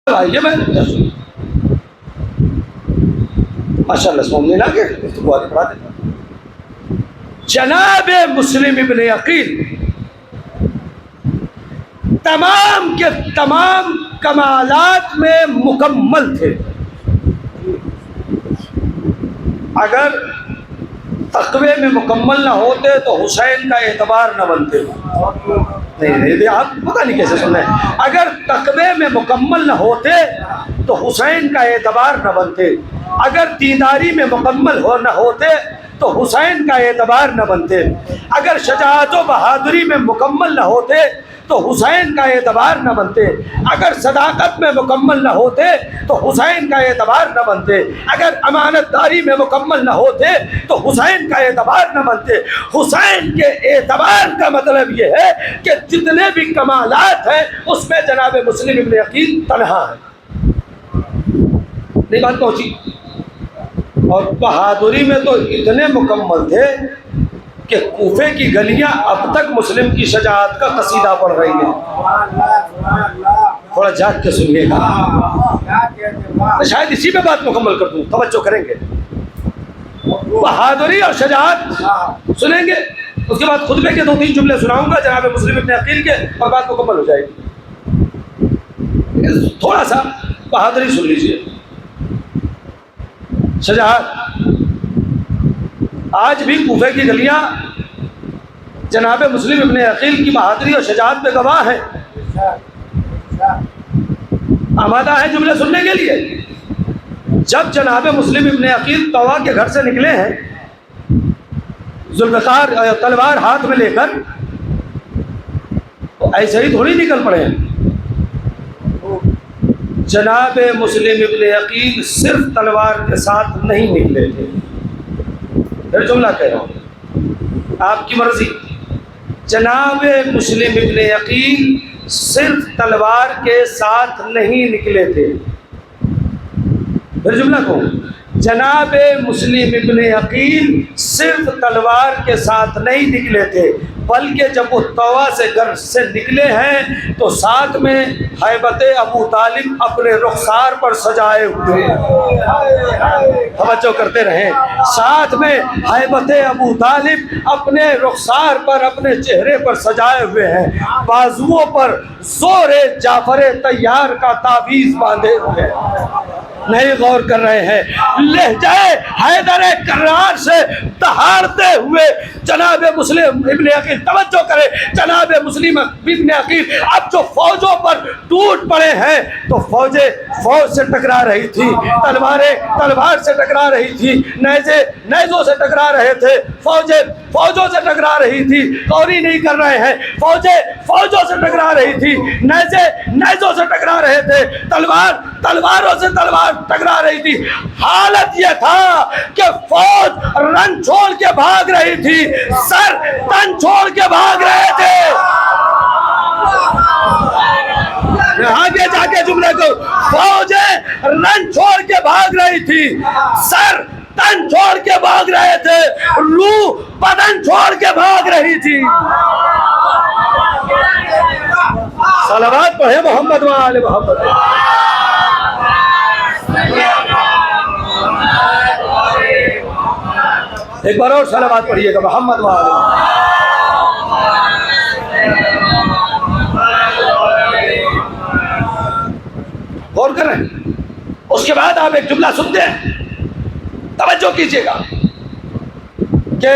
یہ میں ماشاء اللہ سمجھنے لگے تو آگے پڑھا دیتا. جناب مسلم ابن عقیل تمام کے تمام کمالات میں مکمل تھے. اگر تقوی میں مکمل نہ ہوتے تو حسین کا اعتبار نہ بنتے. نہیں آپ پتہ نہیں کیسے سن رہے ہیں. اگر تقوی میں مکمل نہ ہوتے تو حسین کا اعتبار نہ بنتے. اگر دینداری میں مکمل نہ ہوتے تو حسین کا اعتبار نہ بنتے. اگر شجاعت و بہادری میں مکمل نہ ہوتے تو حسین کا اعتبار نہ بنتے. اگر صداقت میں مکمل نہ ہوتے تو حسین کا اعتبار نہ بنتے. اگر امانت داری میں مکمل نہ ہوتے تو حسین کا اعتبار نہ بنتے. حسین کے اعتبار کا مطلب یہ ہے کہ جتنے بھی کمالات ہیں اس میں جناب مسلم ابن عقیل تنہا ہے. نہیں بات پہنچی؟ اور بہادری میں تو اتنے مکمل تھے کہ کوفے کی گلیاں اب تک مسلم کی شجاعت کا قصیدہ پڑھ رہی ہیں. تھوڑا جاگ کے سنیے گا, میں شاید اسی پہ بات مکمل کر دوں, توجہ کریں گے. بہادری اور شجاعت سنیں گے, اس کے بعد خطبے کے 2-3 جملے سناؤں گا جناب مسلم ابن عقیل کے, اور بات مکمل ہو جائے گی. تھوڑا سا بہادری سن لیجیے, شجاعت. آج بھی کوفے کی گلیاں جناب مسلم ابن عقیل کی بہادری اور شجاعت پہ گواہ ہیں. آمادہ ہے جملے سننے کے لیے؟ جب جناب مسلم ابن عقیل طوا کے گھر سے نکلے ہیں ذوالفقار تلوار ہاتھ میں لے کر, تو ایسے ہی تھوڑی نکل پڑے ہیں. جناب مسلم ابن عقیل صرف تلوار کے ساتھ نہیں نکلے تھے. پھر جملہ کہہ رہا ہوں, آپ کی مرضی. جناب مسلم ابن عقیل صرف تلوار کے ساتھ نہیں نکلے تھے. پھر جملہ کہوں, جناب مسلم ابن عقیل صرف تلوار کے ساتھ نہیں نکلے تھے, بلکہ جب وہ طوا سے گھر سے نکلے ہیں تو ساتھ میں ہیبت ابو طالب اپنے رخسار پر سجائے ہوئے. توجہ کرتے رہیں. ساتھ میں ہیبت ابو طالب اپنے رخسار پر, اپنے چہرے پر سجائے ہوئے ہیں. بازوؤں پر زور جعفر طیار کا تعویذ باندھے ہوئے. نہیں غور کر رہے ہیں. لہجہ حیدر کرار سے دہاڑتے ہوئے جناب مسلم ابن عقیل, توجہ کرے, جناب مسلم ابن عقیل اب جو فوجوں پر ٹوٹ پڑے ہیں تو فوجیں فوج سے ٹکرا رہی تھی, تلواریں تلوار سے ٹکرا رہی تھی, نیزے نیزوں سے ٹکرا رہے تھے, فوجیں فوجوں سے ٹکرا رہی تھی. غوری نہیں کر رہے ہیں. فوجیں فوجوں سے ٹکرا رہی تھی, نیزے نیزوں سے ٹکرا رہے تھے, تلوار تلواروں سے تلوار ٹکرا رہی تھی. حالت یہ تھا کہ فوج رن چھوڑ کے بھاگ رہی تھی, سر تن چھوڑ کے بھاگ رہے تھے. آگے جا کے جملے کو, فوجیں رن چھوڑ کے بھاگ رہی تھی, سر تن چھوڑ کے بھاگ رہے تھے, روح بدن چھوڑ کے بھاگ رہی تھی. صلوات پڑھے محمد و آل محمد. ایک بار اور صلوات پڑھیے گا محمد و آل محمد. غور کر رہے ہیں. اس کے بعد آپ ایک جملہ سنتے ہیں, توجہ کیجئے گا کہ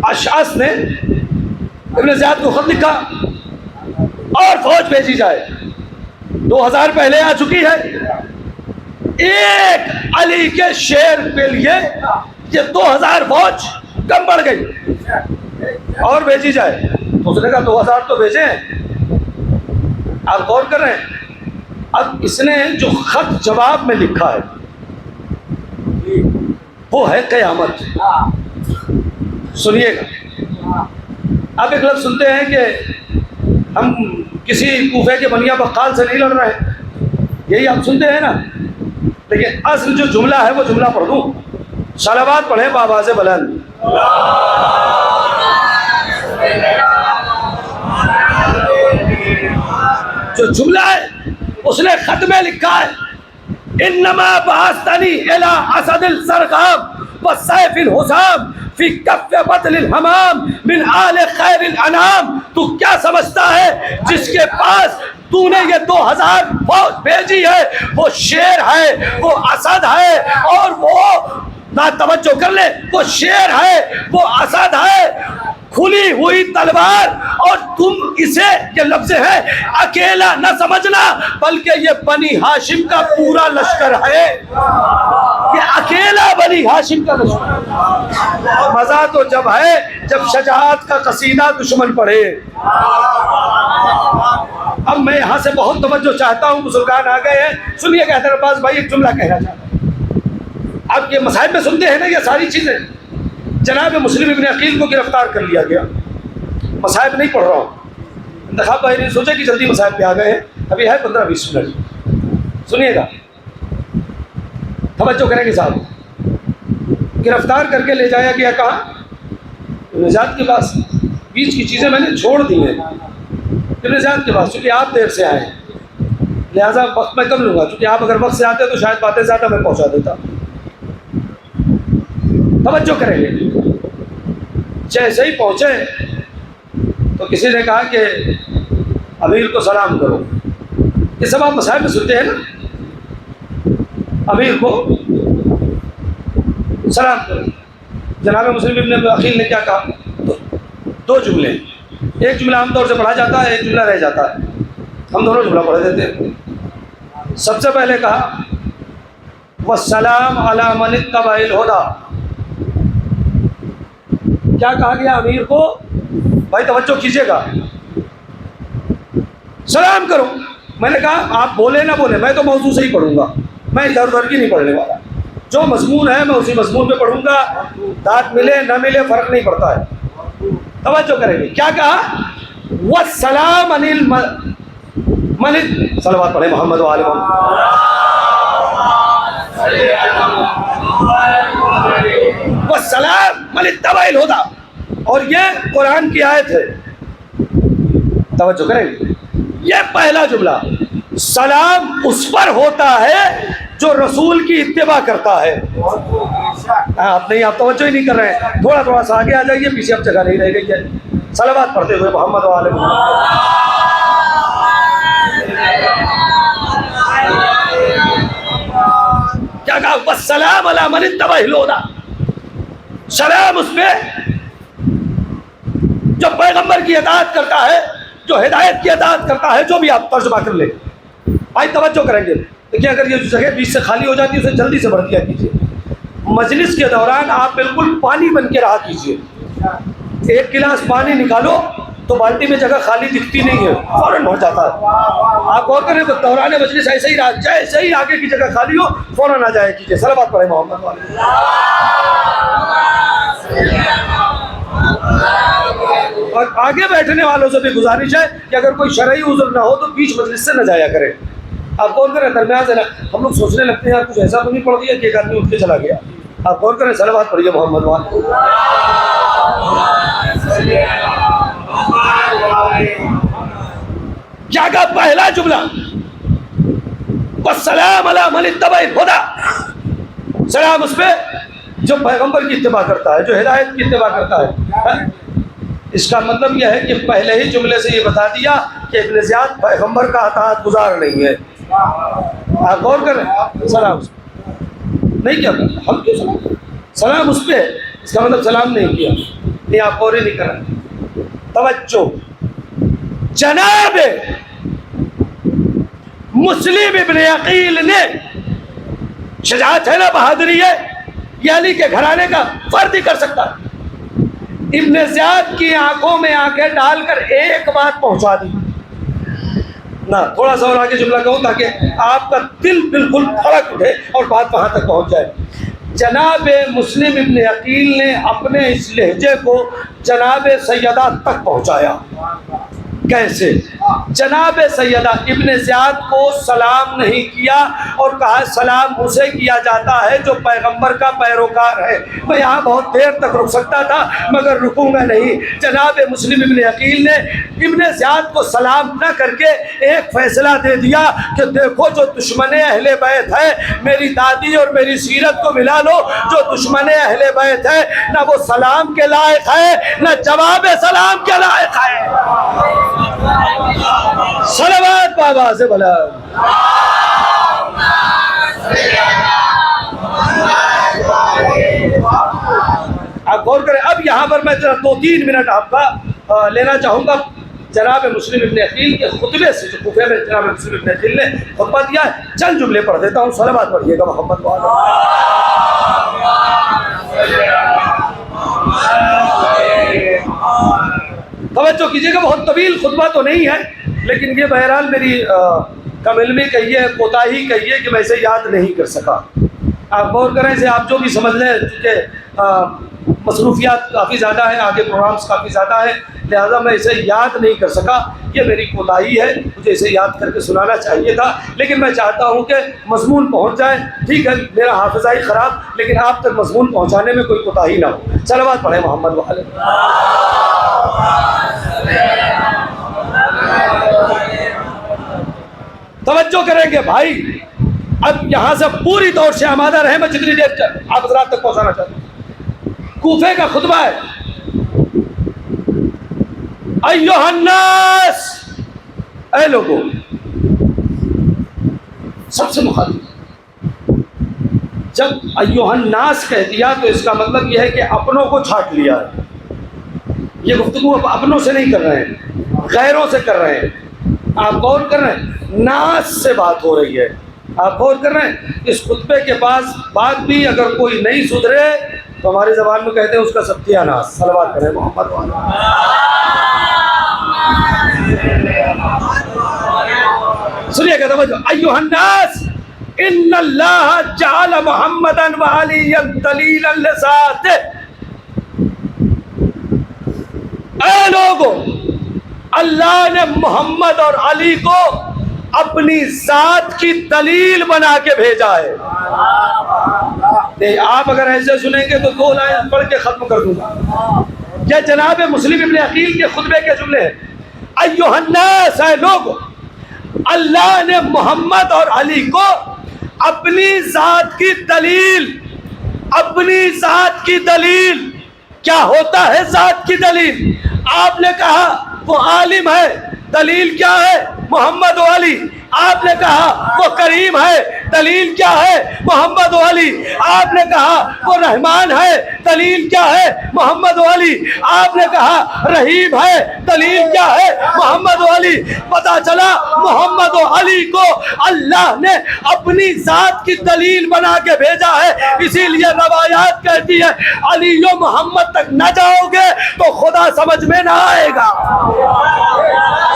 اشعث نے ابن زیاد کو خط لکھا اور فوج بھیجی جائے. 2000 پہلے آ چکی ہے. ایک علی کے شیر کے لیے یہ 2000 فوج کم بڑھ گئی, اور بھیجی جائے. تو اس نے کہا 2000 تو بھیجیں. آپ غور کر رہے ہیں. اب اس نے جو خط جواب میں لکھا ہے وہ ہے قیامت. سنیے گا. آپ ایک لفظ سنتے ہیں کہ ہم کسی کوفے کے بنیا بقال سے نہیں لڑ رہے ہیں, یہی آپ سنتے ہیں نا, لیکن اصل جو جملہ ہے وہ جملہ پڑھ دوں. صلوات پڑھیں بآواز بلند. جو جو جملہ ہے اس نے خط میں لکھا ہے انما بعثتنی الی اسد الزرقام والسیف الحسام فی کف بطل الحمام من آل خیر الانام. تو کیا سمجھتا ہے جس کے پاس تو نے یہ 2000 فوج بھیجی ہے وہ شیر ہے، وہ اسد ہے، اور وہ نہ توجہ کر لے، وہ شیر ہے، وہ اسد ہے، کھلی ہوئی تلوار، اور تم اسے یہ لفظ ہے اکیلا نہ سمجھنا بلکہ یہ بنی ہاشم کا پورا لشکر ہے، یہ اکیلا بنی ہاشم کا لشکر. مزہ تو جب ہے جب شجاعت کا قصیدہ دشمن پڑھے. اب میں یہاں سے بہت توجہ چاہتا ہوں، بزرگان آ گئے ہیں، سنیے کہ حیدر عباس بھائی ایک جملہ کہنا چاہتا ہوں. اب یہ مصائب میں سنتے ہیں نا یہ ساری چیزیں. جناب مسلم ابن عقیل کو گرفتار کر لیا گیا. مصائب نہیں پڑھ رہا ہوں، انتخاب بھائی نے سوچا کہ جلدی مصائب پہ آ گئے ہیں، ابھی ہے 15-20 منٹ، سنیے گا، توجہ کریں گے صاحب. گرفتار کر کے لے جایا گیا کہاں؟ نجات کے پاس. بیچ کی چیزیں میں نے چھوڑ دی ہیں نجات کے پاس، چونکہ آپ دیر سے آئے ہیں لہٰذا وقت میں کم لوں گا، چونکہ آپ اگر وقت سے آتے تو شاید باتیں زیادہ میں پہنچا دیتا. توجہ کریں گے. جیسے ہی پہنچے تو کسی نے کہا کہ امیر کو سلام کرو. یہ سب آپ مسائل میں سنتے ہیں نا، امیر کو سلام کرو. جناب مسلم ابن عقیل نے کیا کہا؟ دو جملے، ایک جملہ عام طور سے پڑھا جاتا ہے، ایک جملہ رہ جاتا ہے، ہم دونوں جملہ پڑھ دیتے ہیں. سب سے پہلے کہا والسلام علی من اتبع الہدی. کیا کہا گیا امیر کو؟ بھائی توجہ کیجیے گا، سلام کرو. میں نے کہا آپ بولے نہ بولے میں تو موضوع سے ہی پڑھوں گا، میں ادھر ادھر کی نہیں پڑھنے والا. جو مضمون ہے میں اسی مضمون پہ پڑھوں گا، دانت ملے نہ ملے فرق نہیں پڑتا ہے. توجہ کریں گے. کیا کہا؟ والسلام علی من، صلوات پڑھیں محمد و آل محمد. والسلام من اتبع الہدی. اور یہ قرآن کی آیت ہے، توجہ کریں گے. یہ پہلا جملہ، سلام اس پر ہوتا ہے جو رسول کی اتباع کرتا ہے. آپ نہیں، آپ توجہ ہی نہیں کر رہے ہیں. تھوڑا سا آگے آ جائیے، پیچھے اب جگہ نہیں رہ گئی ہے. صلوات پڑھتے ہوئے محمد و آل محمد. کیا کہا؟ والسلام علی من اتبع الہدی. سلام اس پہ جو پیغمبر کی اطاعت کرتا ہے، جو ہدایت کی اطاعت کرتا ہے، جو بھی آپ ترجمہ کر لیں. آئی توجہ کریں گے. دیکھیے اگر یہ جگہ بیچ سے خالی ہو جاتی ہے اسے جلدی سے بھر دیا کیجیے. مجلس کے دوران آپ بالکل پانی بن کے رہا کیجیے. ایک گلاس پانی نکالو تو بالٹی میں جگہ خالی دکھتی نہیں ہے، فوراً بھر جاتا ہے. آپ غور کریں تو دوران مجلس ایسے ہی رہا، جیسے ہی آگے کی جگہ خالی ہو فوراً آ جائے کیجیے. صلوات پڑھیں محمد والے. اور آگے بیٹھنے والوں سے بھی گزارش ہے کہ اگر کوئی شرعی عذر نہ ہو تو بیچ مجلس سے نہ جایا کرے. آپ غور کریں درمیان سے. ہم لوگ سوچنے لگتے ہیں کچھ ایسا تو نہیں پڑھ دیا کہ ایک آدمی اٹھ کے چلا گیا. آپ غور کریں. صلوات پڑھیے محمد والے. کیا کہا؟ پہلا جملہ والسلام علی من اتبع الہدی. سلام اس پہ جو پیغمبر کی اتباع کرتا ہے، جو ہدایت کی اتباع کرتا ہے. اس کا مطلب یہ ہے کہ پہلے ہی جملے سے یہ بتا دیا کہ ابن زیاد پیغمبر کا اطاعت گزار نہیں ہے. آپ غور کریں. سلام اس پہ نہیں کیا، ہم کیوں سلام؟ سلام اس پہ، اس کا مطلب سلام نہیں کیا. نہیں، آپ غور ہی نہیں کر رہے. توجہ. جناب مسلم ابن عقیل نے، شجاعت ہے نا، بہادری ہے، یہ علی کے گھرانے کا فرد ہی کر سکتا ہے. ابن زیاد کی آنکھوں میں آنکھیں ڈال کر ایک بات پہنچا دی نہ. تھوڑا سا اور آگے جملہ کہوں تاکہ آپ کا دل بالکل دھڑک اٹھے اور بات وہاں تک پہنچ جائے. جناب مسلم ابن عقیل نے اپنے اس لہجے کو جناب سیدہ تک پہنچایا. کیسے؟ جناب سیدہ ابن زیاد کو سلام نہیں کیا اور کہا سلام اسے کیا جاتا ہے جو پیغمبر کا پیروکار ہے۔ میں یہاں بہت دیر تک رک سکتا تھا مگر رکوں گا نہیں۔ جناب مسلم ابن عقیل نے ابن زیاد کو سلام نہ کر کے ایک فیصلہ دے دیا کہ دیکھو جو دشمن اہل بیت ہے، میری دادی اور میری سیرت کو ملا لو، جو دشمن اہل بیت ہے نہ وہ سلام کے لائق ہے نہ جواب سلام کے لائق ہے۔ صلوات بابا سے بلا۔ آپ غور کریں، اب یہاں پر میں 2-3 منٹ آپ کا لینا چاہوں گا جناب مسلم ابن عقیل کے خطبے سے، جو کوفہ میں جناب مسلم ابن عقیل نے خطبہ دیا ہے۔ چند جملے پڑھ دیتا ہوں، صلوات پڑھیے گا محمد وعلیہ۔ توجہ کیجیے گا، بہت طویل خطبہ تو نہیں ہے لیکن یہ بہرحال میری کم علمی کہیے، کوتاہی کہیے کہ میں اسے یاد نہیں کر سکا۔ آپ غور کریں، اسے آپ جو بھی سمجھ لیں، چونکہ مصروفیات کافی زیادہ ہیں، آگے پروگرامز کافی زیادہ ہیں، لہذا میں اسے یاد نہیں کر سکا۔ یہ میری کوتاہی ہے، مجھے اسے یاد کر کے سنانا چاہیے تھا، لیکن میں چاہتا ہوں کہ مضمون پہنچ جائے۔ ٹھیک ہے، میرا حافظہ ہی خراب، لیکن آپ تک مضمون پہنچانے میں کوئی کوتاہی نہ ہو۔ صلوات پڑھیں محمد وعلیہ۔ توجہ کریں گے بھائی، اب یہاں سے پوری طور سے آمادہ رہے، میں جتنی دیر آپ حضرات تک پہنچانا چاہتا ہوں۔ کوفے کا خطبہ ہے، ایھا الناس، اے لوگوں، سب سے مخاطب جب ایھا الناس کہہ دیا تو اس کا مطلب یہ ہے کہ اپنوں کو چھانٹ لیا ہے۔ یہ گفتگو اب اپنوں سے نہیں کر رہے ہیں، غیروں سے کر رہے ہیں۔ آپ غور کر رہے ہیں، ناس سے بات ہو رہی ہے۔ آپ غور کر رہے ہیں، اس خطبے کے بعد بات بھی اگر کوئی نہیں سدھرے تو ہماری زبان میں کہتے ہیں اس کا ستیہ ناس۔ صلوات کریں محمد وعلیہ۔ سنیے گا توجہ، ایھا الناس ان اللہ جعل محمدا وعلیا دلیلا لذاتہ۔ اے لوگوں، اللہ نے محمد اور علی کو اپنی ذات کی دلیل بنا کے بھیجا ہے۔ آپ اگر ایسے سنیں گے تو 2 لائن پڑھ کے ختم کر دوں گا۔ یہ جناب مسلم ابن عقیل کے خطبے کے جملے ہیں۔ ایھا الناس، اے لوگ، اللہ نے محمد اور علی کو اپنی ذات کی دلیل، اپنی ذات کی دلیل، کیا ہوتا ہے ذات کی دلیل؟ آپ نے کہا وہ عالم ہے، دلیل کیا ہے؟ محمد و علی۔ آپ نے کہا وہ کریم ہے، دلیل کیا ہے؟ محمد و علی۔ آپ نے کہا وہ رحمان ہے، دلیل کیا ہے؟ محمد و علی۔ آپ نے کہا رحیم ہے، دلیل کیا ہے؟ محمد و علی۔ پتا چلا محمد و علی کو اللہ نے اپنی ذات کی دلیل بنا کے بھیجا ہے۔ اسی لیے روایات کہتی ہے علی و محمد تک نہ جاؤ گے تو خدا سمجھ میں نہ آئے گا۔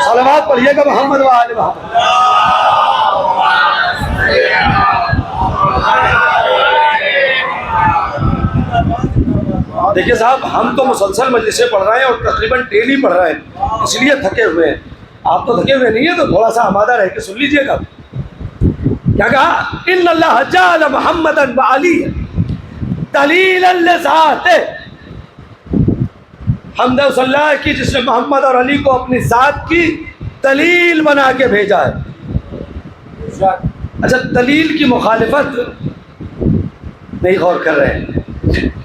صلوات پڑھیے گا محمد و آل محمد۔ دیکھیے صاحب، ہم تو مسلسل مجلسیں پڑھ رہے ہیں اور تقریباً ڈیلی پڑھ رہے ہیں، اس لیے تھکے ہوئے ہیں۔ آپ تو تھکے ہوئے نہیں ہیں تو تھوڑا سا آمادہ رہ کے سن لیجئے گا۔ کیا کہا؟ ان اللہ جعل محمدا وعلی دلیلا لذاتہ۔ حمد صلی اللہ کی جس نے محمد اور علی کو اپنی ذات کی دلیل بنا کے بھیجا ہے۔ اچھا، دلیل کی مخالفت نہیں غور کر رہے ہیں۔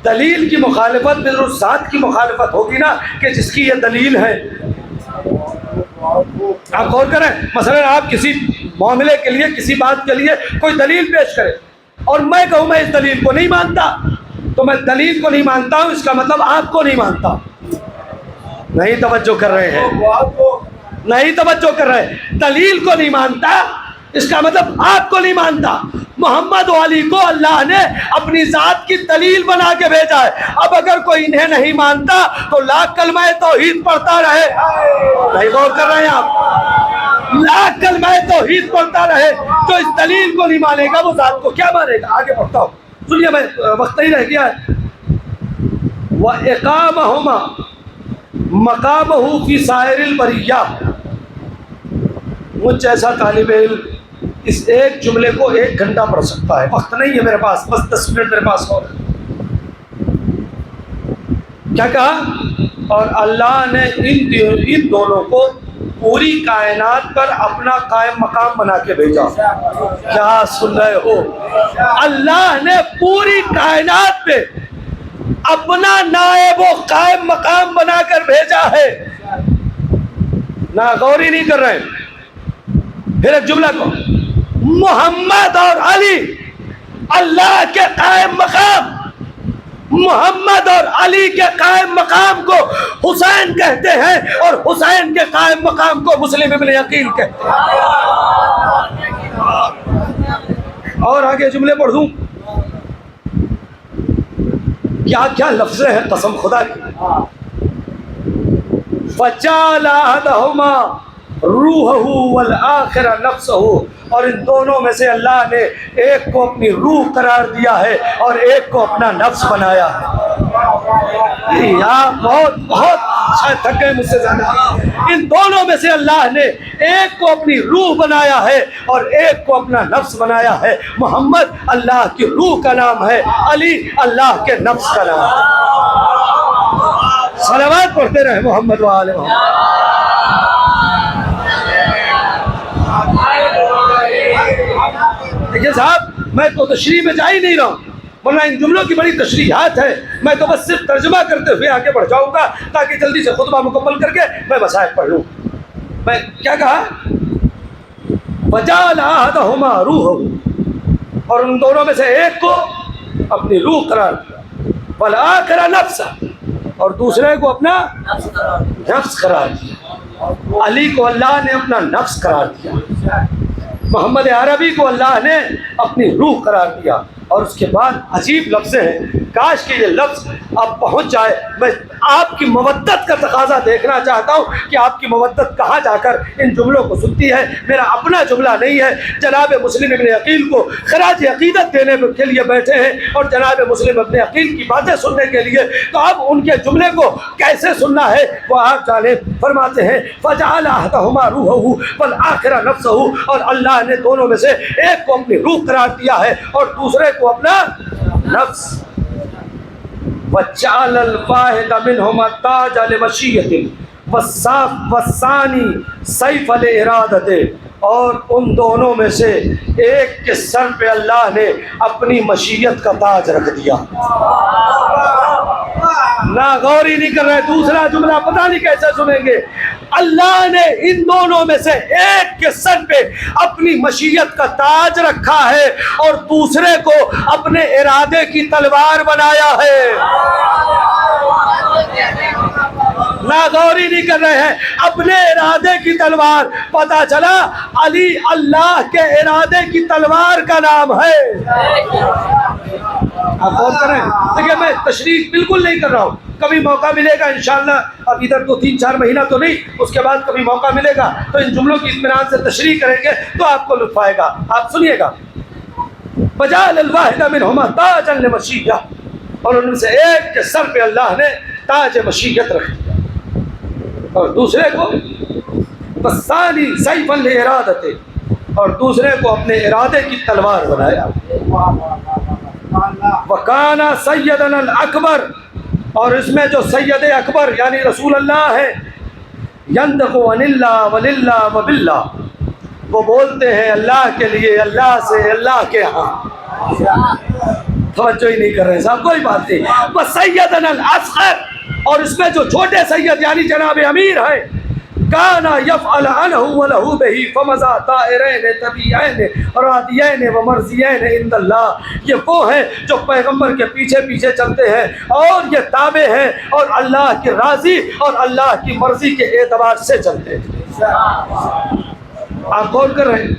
دلیل کی مخالفت میں ضرور ذات کی مخالفت ہوگی نا، کہ جس کی یہ دلیل ہے۔ آپ غور کریں، مثلا آپ کسی معاملے کے لیے، کسی بات کے لیے کوئی دلیل پیش کریں اور میں کہوں میں اس دلیل کو نہیں مانتا، تو میں دلیل کو نہیں مانتا ہوں، اس کا مطلب آپ کو نہیں مانتا۔ نہیں توجہ کر رہے ہیں، نہیں توجہ کر رہے ہیں۔ دلیل کو نہیں مانتا اس کا مطلب آپ کو نہیں مانتا۔ محمد و علی کو اللہ نے اپنی ذات کی دلیل بنا کے بھیجا ہے۔ اب اگر کوئی انہیں نہیں مانتا تو لاکھ کلمہ توحید پڑھتا رہے۔ نہیں غور کر رہے ہیں آپ؟ لاکھ کلمہ توحید پڑھتا رہے، جو اس دلیل کو نہیں مانے گا وہ ذات کو کیا مانے گا؟ آگے پڑھتا ہوں، سنیے، میں وقت ہی رہ گیا ہے۔ وَإِقَامَهُمَا مَقَامَهُ فِي سَائِرِ الْبَرِيَّةِ۔ مجھ جیسا طالب علم اس ایک جملے کو 1 گھنٹہ پڑھ سکتا ہے، وقت نہیں ہے میرے پاس، بس 10 منٹ میرے پاس اور کیا کہا؟ اور اللہ نے ان دونوں کو پوری کائنات پر اپنا قائم مقام بنا کے بھیجا۔ کیا سن رہے ہو؟ اللہ نے پوری کائنات پہ اپنا نائب و قائم مقام بنا کر بھیجا ہے۔ نہ غور ہی نہیں کر رہے ہیں۔ پھر ایک جملہ کو، محمد اور علی اللہ کے قائم مقام، محمد اور علی کے قائم مقام کو حسین کہتے ہیں، اور حسین کے قائم مقام کو مسلم ابن عقیل کہتے ہیں۔ اور آگے جملے پڑھ دوں، کیا کیا لفظیں ہیں قسم خدا کی۔ فَجَعَلَ أَحَدَهُمَا رُوحَهُ وَالْآخِرَ نَفْسَهُ، اور ان دونوں میں سے اللہ نے ایک کو اپنی روح قرار دیا ہے اور ایک کو اپنا نفس بنایا ہے۔ آپ بہت بہت شاید تھک گئے مجھ سے زیادہ۔ ان دونوں میں سے اللہ نے ایک کو اپنی روح بنایا ہے اور ایک کو اپنا نفس بنایا ہے۔ محمد اللہ کی روح کا نام ہے، علی اللہ کے نفس کا نام ہے۔ صلوات پڑھتے رہے محمد و آل محمد۔ دیکھیے صاحب، میں تو تشریح میں جا ہی نہیں رہا ہوں، ورنہ ان جملوں کی بڑی تشریحات ہے، میں تو بس صرف ترجمہ کرتے ہوئے آگے بڑھ جاؤں گا تاکہ جلدی سے خطبہ مکمل کر کے میں مسائل پڑھ لوں۔ میں کیا کہا؟ وَجَعَلَ أَحَدَهُمَا رُوحَهُ، اور ان دونوں میں سے ایک کو اپنی روح قرار دیا، وَالْآخِرَ نَفْسَ، اور دوسرے کو اپنا نفس قرار دیا۔ علی کو اللہ نے اپنا نفس قرار دیا، محمد عربی کو اللہ نے اپنی روح قرار دیا۔ اور اس کے بعد عجیب لفظ ہیں، کاش کہ یہ لفظ اب پہنچ جائے۔ میں آپ کی مودت کا تقاضا دیکھنا چاہتا ہوں کہ آپ کی مودت کہاں جا کر ان جملوں کو سنتی ہے۔ میرا اپنا جملہ نہیں ہے، جناب مسلم ابن عقیل کو خراج عقیدت دینے کے لیے بیٹھے ہیں اور جناب مسلم ابن عقیل کی باتیں سننے کے لیے، تو اب ان کے جملے کو کیسے سننا ہے وہ آپ جانیں۔ فرماتے ہیں فَجَعَلَ أَحَدَهُمَا رُوحَهُ وَالْآخِرَ نَفْسَهُ، اور اللہ نے دونوں میں سے ایک کو اپنی روح قرار دیا ہے اور دوسرے کو اپنا نفس۔ وَجَعَلَ الْوَاحِدَ مِنْهُمَا تَاجًا لِمَشِيَّةٍ وَالثَّانِي سَيْفًا لِإِرَادَتِهِ، اور ان دونوں میں سے ایک کے سر پہ اللہ نے اپنی مشیت کا تاج رکھ دیا۔ نہ غور ہی نہیں کر رہے، دوسرا جملہ پتہ نہیں کیسے سنیں گے۔ اللہ نے ان دونوں میں سے ایک کے سر پہ اپنی مشیت کا تاج رکھا ہے اور دوسرے کو اپنے ارادے کی تلوار بنایا ہے۔ نہ غور ہی نہیں کر رہے ہیں، اپنے ارادے کی تلوار۔ پتہ چلا علی اللہ کے ارادے کی تلوار کا نام ہے۔ آپ غور کریں، دیکھیں میں تشریح بالکل نہیں کر رہا ہوں، کبھی موقع ملے گا انشاءاللہ، اب ادھر 2-3-4 مہینہ تو نہیں، اس کے بعد کبھی موقع ملے گا تو ان جملوں کی اطمینان سے تشریح کریں گے تو آپ کو لطف آئے گا۔ آپ سنیے گا، وَجَعَلَ الْوَاحِدَ مِنْهُمَا تَاجًا لِمَشِيَّةٍ، اور ان میں سے ایک کے سر پہ اللہ نے تاج مشیت رکھ دیا اور دوسرے کو وَالثَّانِي سَيْفًا لِإِرَادَتِهِ، اور دوسرے کو اپنے ارادے کی تلوار بنایا۔ وَكَانَ سَيَّدُنَا الْأَكْبَرُ، اور اس میں جو سید اکبر یعنی رسول اللہ ہے، يَنْطِقُ عَنِ اللَّهِ وَلِلَّهِ وَبِاللَّهِ، وہ بولتے ہیں اللہ کے لیے، اللہ سے، اللہ کے ہاں۔ توجہ ہی نہیں کر رہے صاحب، کوئی بات نہیں۔ وَسَيَّدُنَا الْأَصْغَرُ، اور اس میں جو چھوٹے سید یعنی جناب امیر ہیں، كَانَ يَفْعَلُ عَنْهُ وَلَهُ بِهِ فَمَضَى طَائِرَيْنِ طَبِيعَيْنِ وَرَاضِيَيْنِ وَمَرْضِيَيْنِ عِنْدَ اللَّهِ، یہ وہ ہیں جو پیغمبر کے پیچھے پیچھے چلتے ہیں اور یہ تابع ہیں اور اللہ کی راضی اور اللہ کی مرضی کے اعتبار سے چلتے ہیں۔ آپ غور کر رہے ہیں،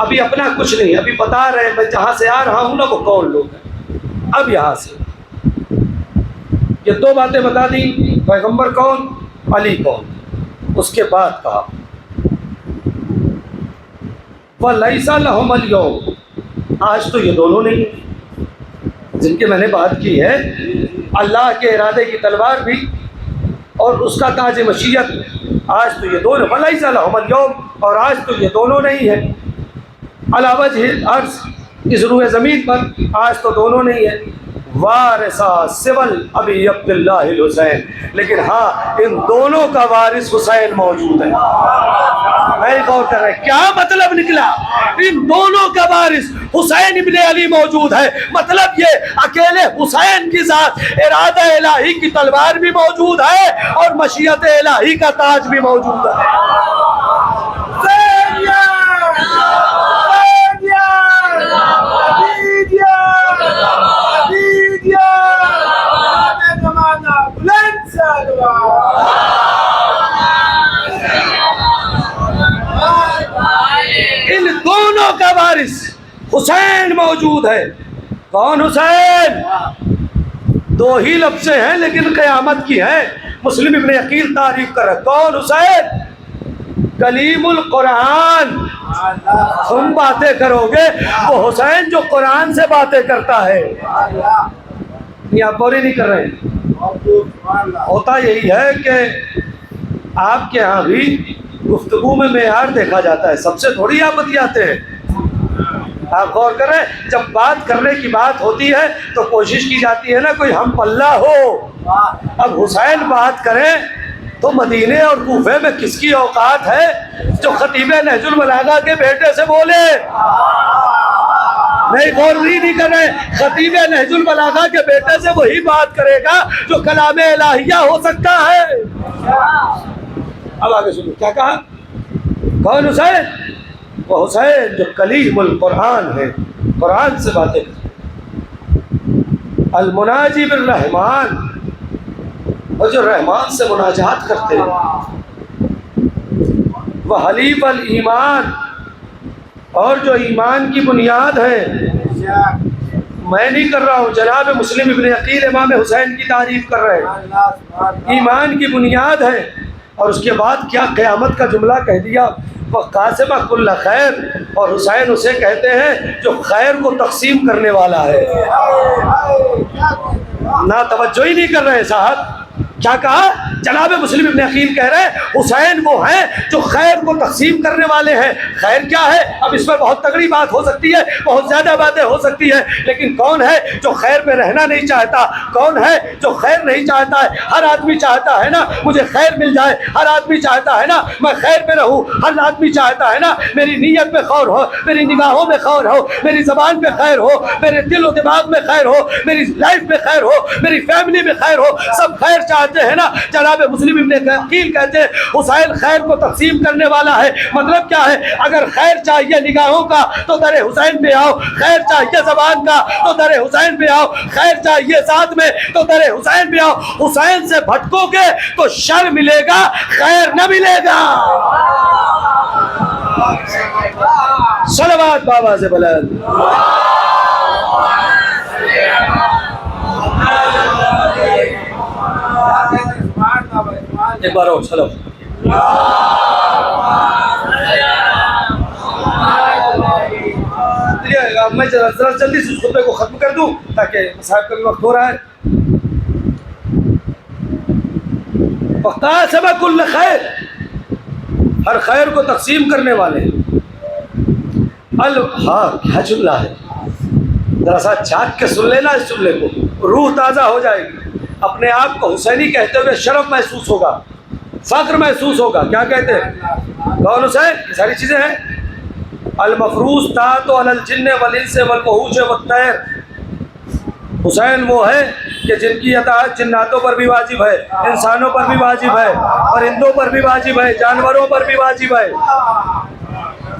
ابھی اپنا کچھ نہیں، ابھی بتا رہے ہیں میں جہاں سے آ رہا ہوں نا وہ کون لوگ ہیں۔ اب یہاں سے یہ 2 باتیں بتا دی، پیغمبر کون، علی کون۔ اس کے بعد کہا وَلَيْسَ لَهُمَ الْيَوْمَ، آج تو یہ دونوں نہیں جن کی میں نے بات کی ہے، اللہ کے ارادے کی تلوار بھی اور اس کا تاج مشیت، آج تو یہ دونوں وَلَيْسَ لَهُمَ الْيَوْمَ اور آج تو یہ دونوں نہیں ہے علی وجہ الارض، اس روئے زمین پر آج تو دونوں نہیں ہے، وارثہ سول ابی عبداللہ الحسین، لیکن ہاں ان دونوں کا وارث حسین موجود ہے۔ میں غور کر رہے کیا مطلب نکلا؟ ان دونوں کا وارث حسین ابن علی موجود ہے، مطلب یہ اکیلے حسین کی ذات ارادہ الہی کی تلوار بھی موجود ہے اور مشیت الہی کا تاج بھی موجود ہے۔ ان دونوں کا وارث حسین موجود ہے۔ کون حسین؟ دو ہی لفظ ہیں لیکن قیامت کی ہیں۔ مسلم ابن عقیل تعریف کر رہے کون حسین؟ کلیم القرآن۔ تم باتیں کرو گے وہ حسین جو قرآن سے باتیں کرتا ہے۔ نہیں آپ بوری نہیں کر رہے ہیں۔ ہوتا یہی ہے کہ آپ کے ہاں بھی گفتگو میں معیار دیکھا جاتا ہے، سب سے تھوڑی آپ بتیاتے ہیں۔ آپ غور کریں جب بات کرنے کی بات ہوتی ہے تو کوشش کی جاتی ہے نا کوئی ہم پلہ ہو۔ اب حسین بات کریں تو مدینے اور کوفے میں کس کی اوقات ہے جو خطیب نہج البلاغہ کے بیٹے سے بولے؟ نہیں غور نہیں کر رہے، خطیب نہج البلاغہ کے بیٹے سے وہی بات کرے گا جو کلام الہیہ ہو سکتا ہے۔ اب آگے سنو کیا کہا؟ کون حسین؟ وہ حسین جو کلیم القرآن ہے، قرآن سے باتیں کرتے، المناجی بالرحمان، اور جو رحمان سے مناجات کرتے ہیں، وہ حلیف الایمان، اور جو ایمان کی بنیاد ہے۔ میں نہیں کر رہا ہوں، جناب مسلم ابن عقیل امام حسین کی تعریف کر رہے ہیں، ایمان کی بنیاد ہے۔ اور اس کے بعد کیا قیامت کا جملہ کہہ دیا، وَقَاسِمَ كُلَّ خَيْرٍ، اور حسین اسے کہتے ہیں جو خیر کو تقسیم کرنے والا ہے۔ نہ توجہ ہی نہیں کر رہے صاحب، کیا کہا؟ جناب مسلم ابن عقیل کہہ رہے ہیں حسین وہ ہیں جو خیر کو تقسیم کرنے والے ہیں۔ خیر کیا ہے؟ اب اس میں بہت تگڑی بات ہو سکتی ہے، بہت زیادہ باتیں ہو سکتی ہے، لیکن کون ہے جو خیر میں رہنا نہیں چاہتا؟ کون ہے جو خیر نہیں چاہتا ہے؟ ہر آدمی چاہتا ہے نا مجھے خیر مل جائے، ہر آدمی چاہتا ہے نا میں خیر میں رہوں، ہر آدمی چاہتا ہے نا میری نیت میں خیر ہو، میری نگاہوں میں خیر ہو، میری زبان میں خیر ہو، میرے دل و دماغ میں خیر ہو، میری لائف میں خیر ہو، میری فیملی میں خیر ہو، سب خیر چاہتے ہیں نا۔ جناب مسلم ابن عقیل کہتے ہیں حسین خیر کو تقسیم کرنے والا ہے۔ مطلب کیا ہے؟ اگر خیر چاہیے نگاہوں کا تو در حسین پہ آؤ، خیر چاہیے زبان کا تو در حسین پہ آؤ، خیر چاہیے ذات میں تو در حسین پہ آؤ۔ حسین سے بھٹکو گے تو شر ملے گا، خیر نہ ملے گا۔ صلوات بابا سے بلند۔ ایک بار اور چلو۔ میں ذرا جلدی سے اس خطبے کو ختم کر دوں تاکہ صاحب کا بھی وقت ہو رہا ہے۔ وَقَاسَمَ كُلَّ خَيْرٍ، ہر خیر کو تقسیم کرنے والے۔ ہاں کیا جملہ ہے، ذرا سا چاٹ کے سن لینا اس جملے کو، روح تازہ ہو جائے گی۔ اپنے آپ کو حسینی کہتے ہوئے شرف محسوس ہوگا، فخر محسوس ہوگا۔ کیا کہتے ہیں؟ کون حسین؟ یہ ساری چیزیں ہیں۔ المفروض طاعت علی الجن والانس والوحوش والطیر، حسین وہ ہے کہ جن کی اطاعت جناتوں پر بھی واجب ہے، انسانوں پر بھی واجب ہے، پرندوں پر بھی واجب ہے، جانوروں پر بھی واجب ہے۔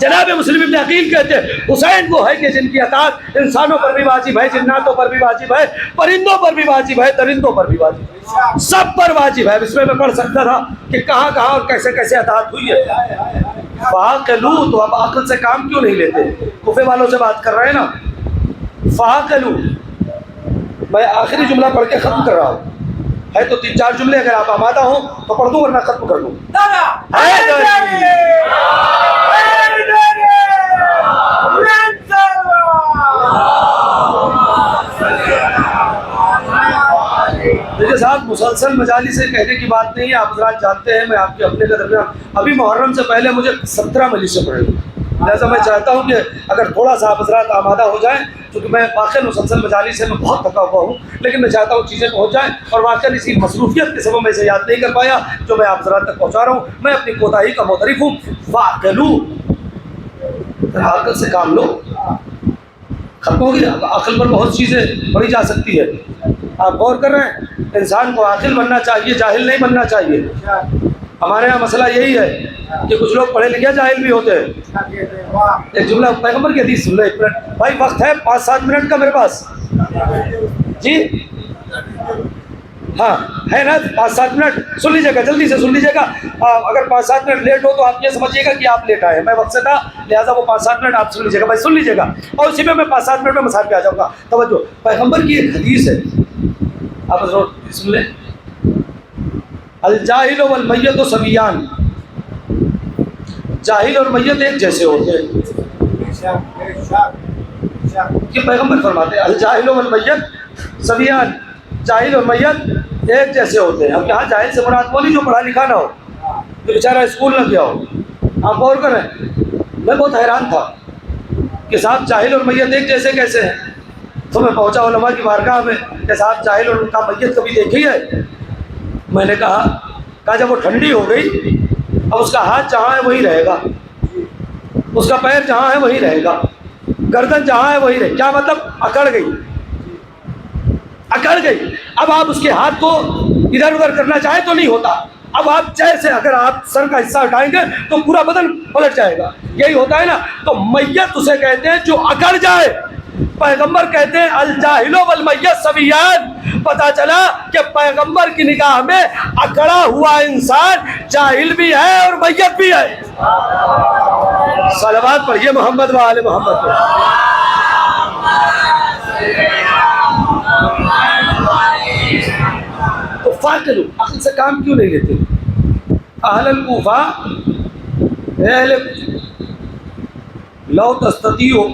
جناب مسلم ابن عقیل کہتے ہیں حسین وہ ہے کہ جن کی اطاعت انسانوں پر بھی واجب ہے، جناتوں پر بھی واجب ہے، پرندوں پر بھی واجب ہے، درندوں پر بھی واجب ہے، سب پر واجب ہے۔ اس میں پڑھ سکتا تھا کہ کہاں کہاں اور کیسے کیسے اطاعت ہوئی ہے۔ فَعَقِلُوا، تو اب عقل سے کام کیوں نہیں لیتے؟ کوفے والوں سے بات کر رہے ہیں نا۔ فَعَقِلُوا، میں آخری جملہ پڑھ کے ختم کر رہا ہوں، ہے تو 3-4 جملے، اگر آپ آمادہ ہوں تو پڑھ دوں ورنہ ختم کر دوں۔ ہے دیکھیے صاحب مسلسل مجالس سے کہنے کی بات نہیں ہے، آپ حضرات جانتے ہیں میں آپ کے اپنے کے درمیان ابھی محرم سے پہلے مجھے 17 مجلسیں پڑھی، لہٰذا میں چاہتا ہوں کہ اگر تھوڑا سا آپ حضرات آمادہ ہو جائیں، کیونکہ میں واقعی مسلسل مجالس سے میں بہت تھکا ہوا ہوں، لیکن میں چاہتا ہوں چیزیں پہنچ جائیں، اور واقعی اسی مصروفیت کے سبب میں اسے یاد نہیں کر پایا جو میں آپ حضرات تک پہنچا رہا ہوں۔ میں اپنی کوتاہی کا معترف ہوں۔ فَعْقِلُوا، عقل سے کام لو، ختم ہو گیا۔ عقل پر بہت چیزیں پڑھی جا سکتی ہے، آپ غور کر رہے ہیں؟ انسان کو عاقل بننا چاہیے، جاہل نہیں بننا چاہیے۔ ہمارے یہاں مسئلہ یہی ہے کہ کچھ لوگ پڑھے لکھے جاہل بھی ہوتے ہیں۔ ایک جملہ پیغمبر کی حدیث سن لو، 1 منٹ بھائی، وقت ہے 5-7 منٹ کا میرے پاس؟ جی ہاں ہے نا، 5-7 منٹ سن لیجیے گا، جلدی سے سن لیجیے گا۔ اگر 5-7 منٹ لیٹ ہو تو آپ یہ سمجھیے گا کہ آپ لیٹ آئے، میں وقت سے تھا، لہٰذا وہ 5-7 منٹ آپ سن لیجیے گا، بھائی سن لیجیے گا، اور اسی میں 5-7 منٹ میں مسائل پہ آ جاؤں گا۔ توجہ، پیغمبر کی ایک حدیث ہے، آپ ضرور سن لیں۔ الجاہل والمیت سویان، جاہل اور میت ایک جیسے ہوتے ہیں، یہ پیغمبر فرماتے ہیں الجاہل والمیت سویان، جاہل اور میت ایک جیسے ہوتے ہیں۔ اب یہاں جاہل سے مراد وہ نہیں جو پڑھا لکھا نہ ہو، جو بیچارہ اسکول نہ گیا ہو۔ آپ غور کریں، میں بہت حیران تھا کہ صاحب جاہل اور میت ایک جیسے کیسے ہیں؟ تو میں پہنچا علماء کی بارگاہ میں کہ صاحب جاہل اور ان کا میت کبھی دیکھی ہے؟ میں نے کہا جب وہ ٹھنڈی ہو گئی، اب اس کا ہاتھ جہاں ہے وہی رہے گا، اس کا پیر جہاں ہے وہی رہے گا، گردن جہاں ہے وہی رہے۔ کیا مطلب؟ اکڑ گئی، اکڑ گئی۔ اب آپ اس کے ہاتھ کو ادھر ادھر کرنا چاہیں تو نہیں ہوتا۔ اب آپ جیسے اگر آپ سر کا حصہ ہٹائیں گے تو پورا بدن پلٹ جائے گا، یہی ہوتا ہے نا۔ تو میت اسے کہتے ہیں جو اکڑ جائے۔ پیغمبر کہتے ہیں الجاہل والمیت سویان، پتا چلا کہ پیغمبر کی نگاہ میں اکڑا ہوا انسان جاہل بھی ہے اور میت بھی ہے۔ صلوات پڑھیے محمد و آل محمد پہ۔ تو فاقلو، عقل سے کام کیوں نہیں لیتے؟ اہل الکوفہ، اہل لو تستطیعوا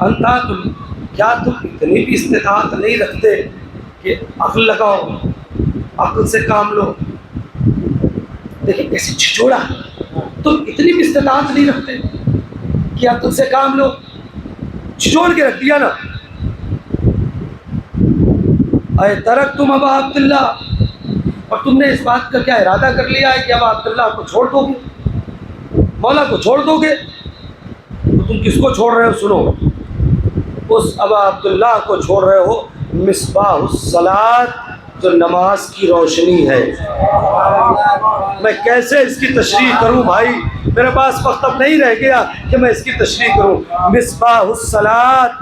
ان تعقلوا، کیا تم اتنی بھی استطاعت نہیں رکھتے کہ عقل لگاؤ، عقل سے کام لو؟ دیکھیں کیسے چھچوڑا، تم اتنی بھی استطاعت نہیں رکھتے کہ عقل سے کام لو، چھچوڑ کے رکھ دیا نا۔ اے ترکتم ابا عبداللہ، اور تم نے اس بات کا کیا ارادہ کر لیا ہے کہ ابا عبداللہ کو چھوڑ دو گے، مولا کو چھوڑ دو گے؟ تو تم کس کو چھوڑ رہے ہو؟ سنو، اس ابا عبداللہ کو چھوڑ رہے ہو مصباح الصلاۃ، جو نماز کی روشنی ہے۔ میں کیسے اس کی تشریح کروں بھائی، میرے پاس وقت اب نہیں رہ گیا کہ میں اس کی تشریح کروں۔ مصباح الصلاۃ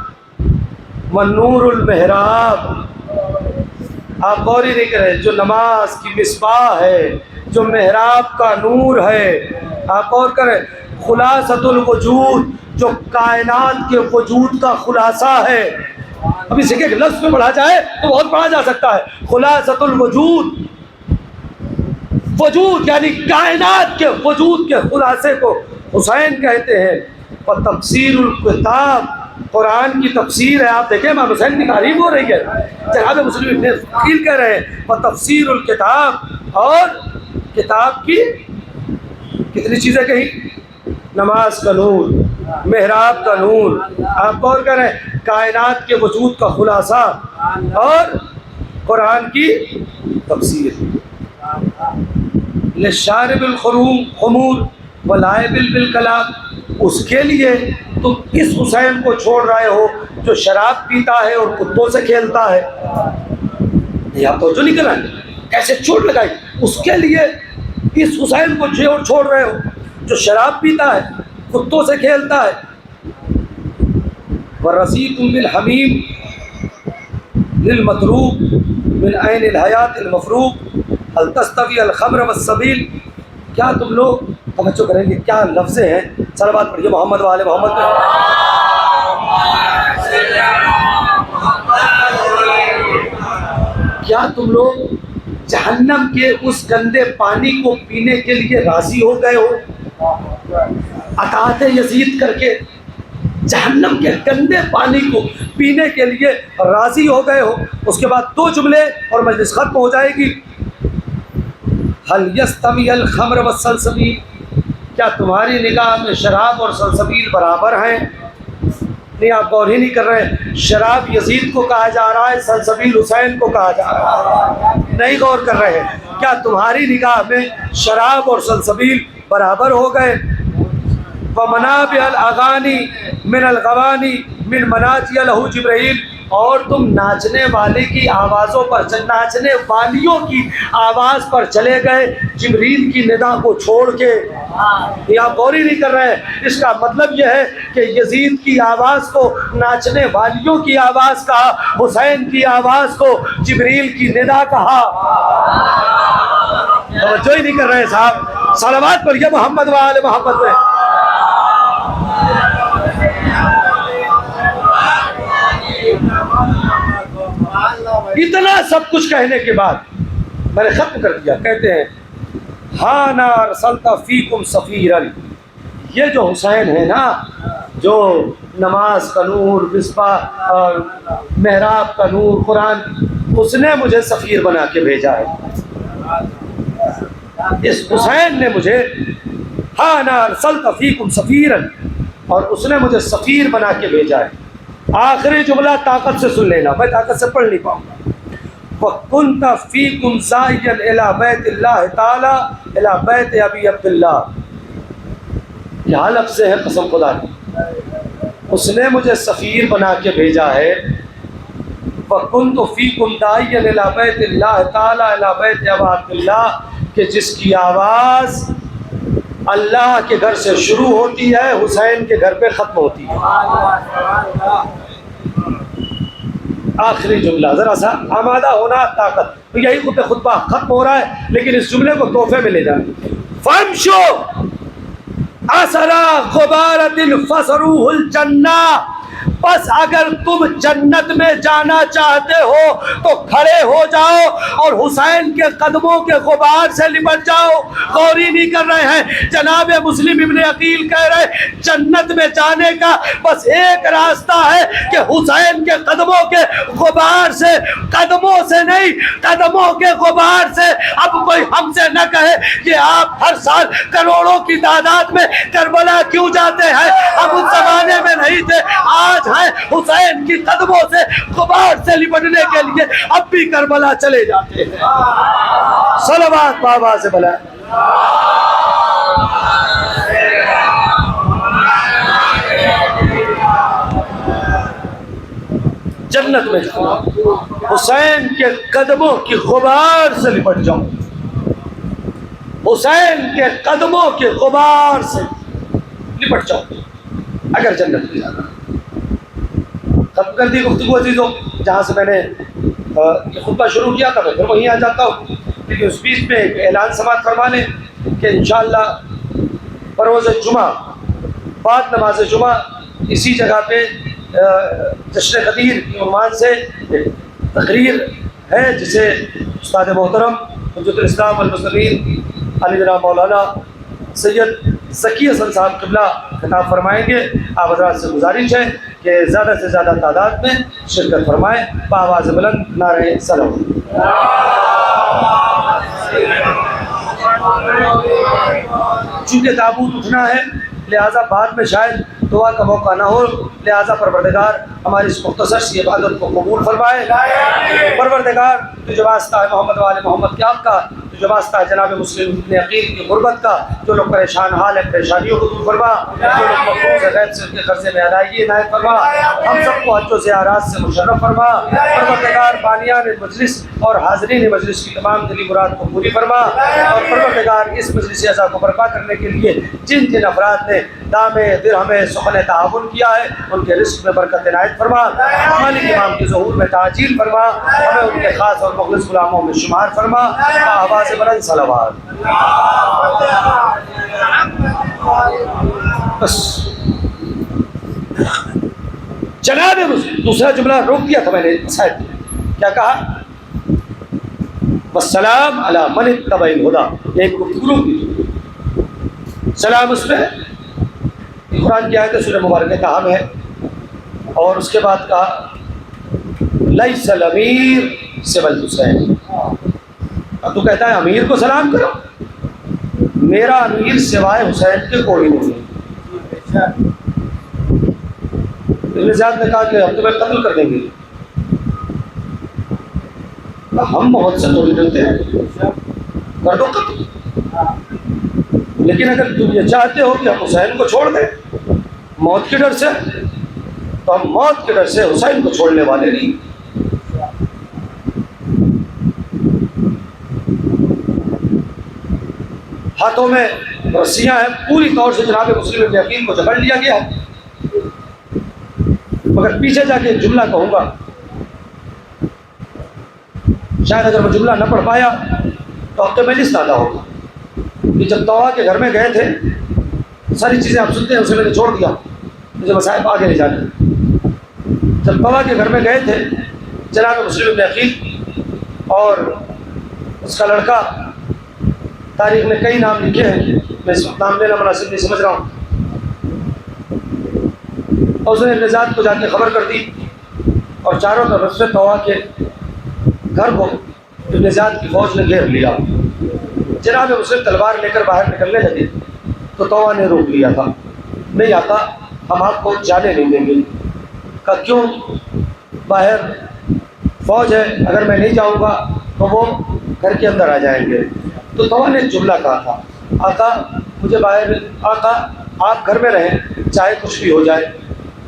والنور المحراب، آپ غور ہی نہیں کریں، جو نماز کی مصباح ہے، جو محراب کا نور ہے، آپ غور کریں۔ خلاصۃ الوجود، جو کائنات کے وجود کا خلاصہ ہے۔ اب اسے ایک لفظ میں پڑھا جائے تو بہت پڑھا جا سکتا ہے۔ خلاصۃ الوجود، وجود یعنی کائنات کے وجود کے خلاصے کو حسین کہتے ہیں۔ اور تفسیر الکتاب، قرآن کی تفسیر ہے۔ آپ دیکھیں امام حسین کی تعریف ہو رہی ہے، جناب مسلم ابن عقیل کہہ رہے ہیں اور تفسیر الکتاب، اور کتاب کی کتنی چیزیں کہیں؟ نماز کا نور، محراب کا نور، آپ غور کریں، کائنات کے وجود کا خلاصہ، اور قرآن کی تفسیر۔ للشارب الخمور واللائب بالکلام، اس کے لیے تم اس حسین کو چھوڑ رہے ہو جو شراب پیتا ہے اور کتوں سے کھیلتا ہے۔ یہ آپ توجہ نہیں کرائیں، کیسے چوٹ لگائی؟ اس کے لیے اس حسین کو چھوڑ رہے ہو جو شراب پیتا ہے، کتوں سے کھیلتا ہے۔ وَرَصِيكُمْ بِالْحَمِيمِ لِلْمَطْرُوبِ مِنْ عَيْنِ الْحَيَاةِ الْمَفْرُوقِ هَلْ تَسْتَوِي الْخَمْرُ وَالسَّبِيلُ۔ کیا تم لوگ توجہ کریں گے کیا لفظیں ہیں؟ صلوات پڑھیے محمد و آل محمد پہ۔ کیا تم لوگ جہنم کے اس گندے پانی کو پینے کے لیے راضی ہو گئے ہو اطاعت یزید کر کے؟ جہنم کے گندے پانی کو پینے کے لیے راضی ہو گئے ہو. اس کے بعد 2 جملے اور مجلس ختم ہو جائے گی. هل یستوی الخمر والسلسبیل، کیا تمہاری نگاہ میں شراب اور سلسبیل برابر ہیں؟ نہیں، آپ غور ہی نہیں کر رہے. شراب یزید کو کہا جا رہا ہے، سلسبیل حسین کو کہا جا رہا ہے. نہیں غور کر رہے. کیا تمہاری نگاہ میں شراب اور سلسبیل برابر ہو گئے؟ ومنابع الاغانی من الغوانی من مناجی لہو جبرائیل، اور تم ناچنے والے کی آوازوں پر، ناچنے والیوں کی آواز پر چلے گئے جبریل کی ندا کو چھوڑ کے. یہ آپ غور ہی نہیں کر رہے. اس کا مطلب یہ ہے کہ یزید کی آواز کو ناچنے والیوں کی آواز کہا، حسین کی آواز کو جبریل کی ندا کہا. توجہ ہی نہیں کر رہے صاحب. صلوات پڑھیے محمد و آل محمد میں. اتنا سب کچھ کہنے کے بعد میں نے ختم کر دیا. کہتے ہیں ہانا ارسلت فیکم سفیرا، یہ جو حسین ہے نا، جو نماز کا نور، مصباح اور محراب کا نور، قرآن، اس نے مجھے سفیر بنا کے بھیجا ہے. اس حسین نے مجھے، ہانا ارسلت فیکم سفیرا، اور اس نے مجھے سفیر بنا کے بھیجا ہے. آخری جملہ طاقت سے سن لینا، میں طاقت سے پڑھ نہیں پاؤں گا. وَكُنْتَ فِيكُمْ سَائِيًا إِلَى بَيْتِ اللَّهِ تَعَالَى إِلَى بَيْتِ أَبِي عَبْدِ اللَّهِ. یہ حلف سے ہے قسم خدا کی، اس نے مجھے سفیر بنا کے بھیجا ہے. وَكُنْتُ فِيكُمْ دَاعِيًا إِلَى بَيْتِ اللَّهِ تَعَالَى إِلَى بَيْتِ أَبِي عَبْدِ اللَّهِ، کہ جس کی آواز اللہ کے گھر سے شروع ہوتی ہے، حسین کے گھر پہ ختم ہوتی ہے. آخری جملہ، ذرا سا آمادہ ہونا طاقت. یہی خطبہ ختم ہو رہا ہے، لیکن اس جملے کو تحفے میں لے جائیں. فَامْشُوا أَسْرَىٰ غُبَارَةٍ فَاسْرُوهُ الْجَنَّةَ، بس اگر تم جنت میں جانا چاہتے ہو تو کھڑے ہو جاؤ اور حسین کے قدموں کے غبار سے لپٹ جاؤ. غور ہی نہیں کر رہے ہیں. جناب مسلم ابن عقیل کہہ رہے جنت میں جانے کا بس ایک راستہ ہے کہ حسین کے قدموں کے غبار سے، قدموں سے نہیں، قدموں کے غبار سے. اب کوئی ہم سے نہ کہے کہ آپ ہر سال کروڑوں کی تعداد میں کربلا کیوں جاتے ہیں. اب اس زمانے میں نہیں تھے، آج ہے. حسین کی قدموں سے غبار سے لپٹنے کے لیے اب بھی کربلا چلے جاتے ہیں. صلوات بابا سے بلا. جنت میں جاؤ، حسین کے قدموں کی غبار سے لپٹ جاؤ، حسین کے قدموں کے غبار سے لپٹ جاؤ اگر جنت میں جانا. ختم کر دی گفتگو عزیزوں. جہاں سے میں نے یہ خطبہ شروع کیا تھا میں پھر وہیں آ جاتا ہوں، لیکن اس بیچ میں ایک اعلان سماعت فرما لیں کہ انشاءاللہ بروز جمعہ بعد نماز جمعہ اسی جگہ پہ جشن قدیر کی عنوان سے تقریر ہے، جسے استاد محترم حجت الاسلام والمسلمین علی جناب مولانا سید ذکی حسن صاحب قبلہ خطاب فرمائیں گے. آپ حضرات سے گزارش ہے کہ زیادہ سے زیادہ تعداد میں شرکت فرمائیں. بآواز بلند نعرہ سلام. چونکہ تابوت اٹھنا ہے لہٰذا بعد میں شاید دعا کا موقع نہ ہو، لہٰذا پروردگار ہماری اس مختصر سی عبادت کو قبول فرمائے. پروردگار تجھے واسطہ ہے محمد والے محمد کے آپ کا، تجھے واسطہ ہے جناب مسلم ابن عقیل کی غربت کا. جو لوگ پریشان حال ہے پریشانیوں کو دور فرما، جو لوگ مقروض ہے غیب سے ان کے قرضے میں ادائیگی عنایت فرما. ہم سب کو حج و زیارات سے مشرف فرما. پروردگار بانیان مجلس اور حاضرین مجلس کی تمام دلی مراد کو پوری فرما. اور پروردگار اس مجلس اعضا کو برپا کرنے کے لیے جن جن افراد نے دامِ درہم سخن تعاون کیا ہے ان کے رزق میں برکت عنایت فرما. مالک امام کے ظہور میں تعجیل فرما. ہمیں ان کے خاص اور مخلص غلاموں میں شمار فرما. آواز بلند صلوات. بس جناب دوسرا جملہ روک دیا تھا میں نے، کیا کہا؟ والسلام علی من اتبع الہدی. ایک گفتگو کی سلام اس میں قرآن کی آیت ہے سورہ مبارکہ کا ہم ہے، اور اس کے بعد کہا لیس الامیر سوى الحسین. اب تو کہتا ہے امیر کو سلام کرو، میرا امیر سوائے حسین کے کوئی نہیں ہے. ابن زیاد نے کہا کہ ہم تمہیں قتل کر دیں گے. ہم بہت سے تھوڑی ڈرتے ہیں، کر دو قتل، لیکن اگر تم یہ چاہتے ہو کہ ہم حسین کو چھوڑ دیں موت کے ڈر سے، تو ہم موت کے ڈر سے حسین کو چھوڑنے والے نہیں. ہاتھوں میں رسیاں ہیں، پوری طور سے جناب مسلم ابن عقیل کو جکڑ لیا گیا ہے. مگر پیچھے جا کے ایک جملہ کہوں گا، شاید اگر میں جملہ نہ پڑھ پایا تو اب تو میں لسٹ آتا ہوگا کہ جب طوا کے گھر میں گئے تھے، ساری چیزیں آپ سنتے ہیں اسے میں نے چھوڑ دیا، مجھے مسائل آگے نہیں جانے. جب طوا کے گھر میں گئے تھے جناب مسلم ابن عقیل اور اس کا لڑکا، تاریخ میں کئی نام لکھے ہیں، میں اس وقت نام لینا مناسب نہیں سمجھ رہا ہوں، اور اس نے ابن زیاد کو جا کے خبر کر دی، اور چاروں طرف سے طوا کے گھر کو ابن زیاد کی فوج نے گھیر لیا. جناب مسلم تلوار لے کر باہر نکلنے لگے تو طوا نے روک لیا تھا، نہیں آقا ہم آپ کو جانے نہیں دیں گے. کہا کیوں؟ باہر فوج ہے، اگر میں نہیں جاؤں گا تو وہ گھر کے اندر آ جائیں گے. تو طوا نے ایک جملہ کہا تھا، آقا مجھے باہر، آقا آپ گھر میں رہیں چاہے کچھ بھی ہو جائے،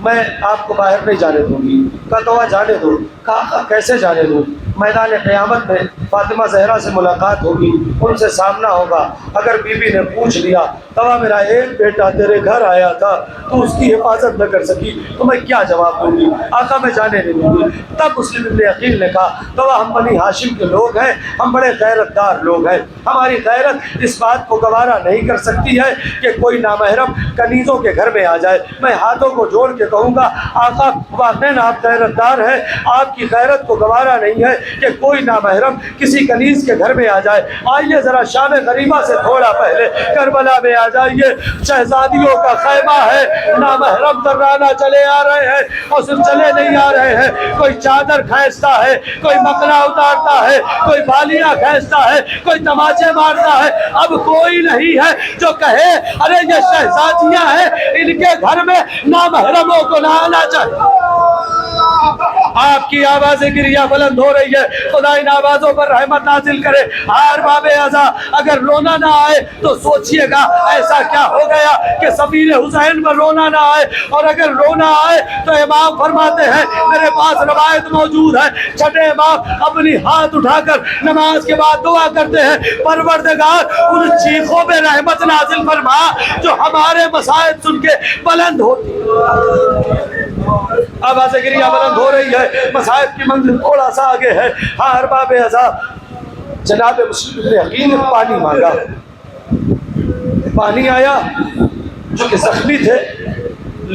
میں آپ کو باہر نہیں جانے دوں گی. کہا طوا جانے دو. کہا آقا کیسے جانے دوں؟ میدان قیامت میں فاطمہ زہرا سے ملاقات ہوگی، ان سے سامنا ہوگا. اگر بی بی نے پوچھ لیا طوا میرا ایک بیٹا تیرے گھر آیا تھا تو اس کی حفاظت نہ کر سکی تو میں کیا جواب دوں گی؟ آقا میں جانے نہیں دوں گی. تب مسلم ابن عقیل نے کہا طوا ہم بنی ہاشم کے لوگ ہیں، ہم بڑے غیرت دار لوگ ہیں، ہماری غیرت اس بات کو گوارا نہیں کر سکتی ہے کہ کوئی نامحرم کنیزوں کے گھر میں آ جائے. میں ہاتھوں کو جوڑ کے کہوں گا آقا واقعاً آپ غیرت دار ہیں، آپ کی غیرت کو گوارا نہیں ہے کہ کوئی نامحرم کسی کنیز کے گھر میں آ جائے. آئیے ذرا شام غریبہ سے تھوڑا پہلے کربلا میں آ جائیے، شہزادیوں کا خیمہ ہے، نامحرم درانہ چلے آ رہے ہیں، اور صرف چلے نہیں آ رہے ہیں، کوئی چادر کھینچتا ہے، کوئی مکڑا اتارتا ہے، کوئی بالیاں کھینچتا ہے، کوئی تماچے مارتا ہے. اب کوئی نہیں ہے جو کہے ارے یہ شہزادیاں ہیں ان کے گھر میں نامحرموں کو نہ آنا چاہیے. آپ کی آوازیں گریہ بلند ہو رہی ہے، خدا ان آوازوں پر رحمت نازل کرے. ارباب عزا اگر رونا نہ آئے تو سوچئے گا ایسا کیا ہو گیا کہ سفیر حسین پر رونا نہ آئے، اور اگر رونا آئے تو امام فرماتے ہیں، میرے پاس روایت موجود ہے، چھٹے امام اپنی ہاتھ اٹھا کر نماز کے بعد دعا کرتے ہیں پروردگار ان چیخوں پہ رحمت نازل فرما جو ہمارے مصائب سن کے بلند ہوتی ہے. آواز گریہ بلند ہو رہی ہے، مصائب کی منزل تھوڑا سا آگے ہے. ہاں ارباب عزا جناب مسلم ابن عقیل نے پانی مانگا، پانی آیا، جو کہ زخمی تھے،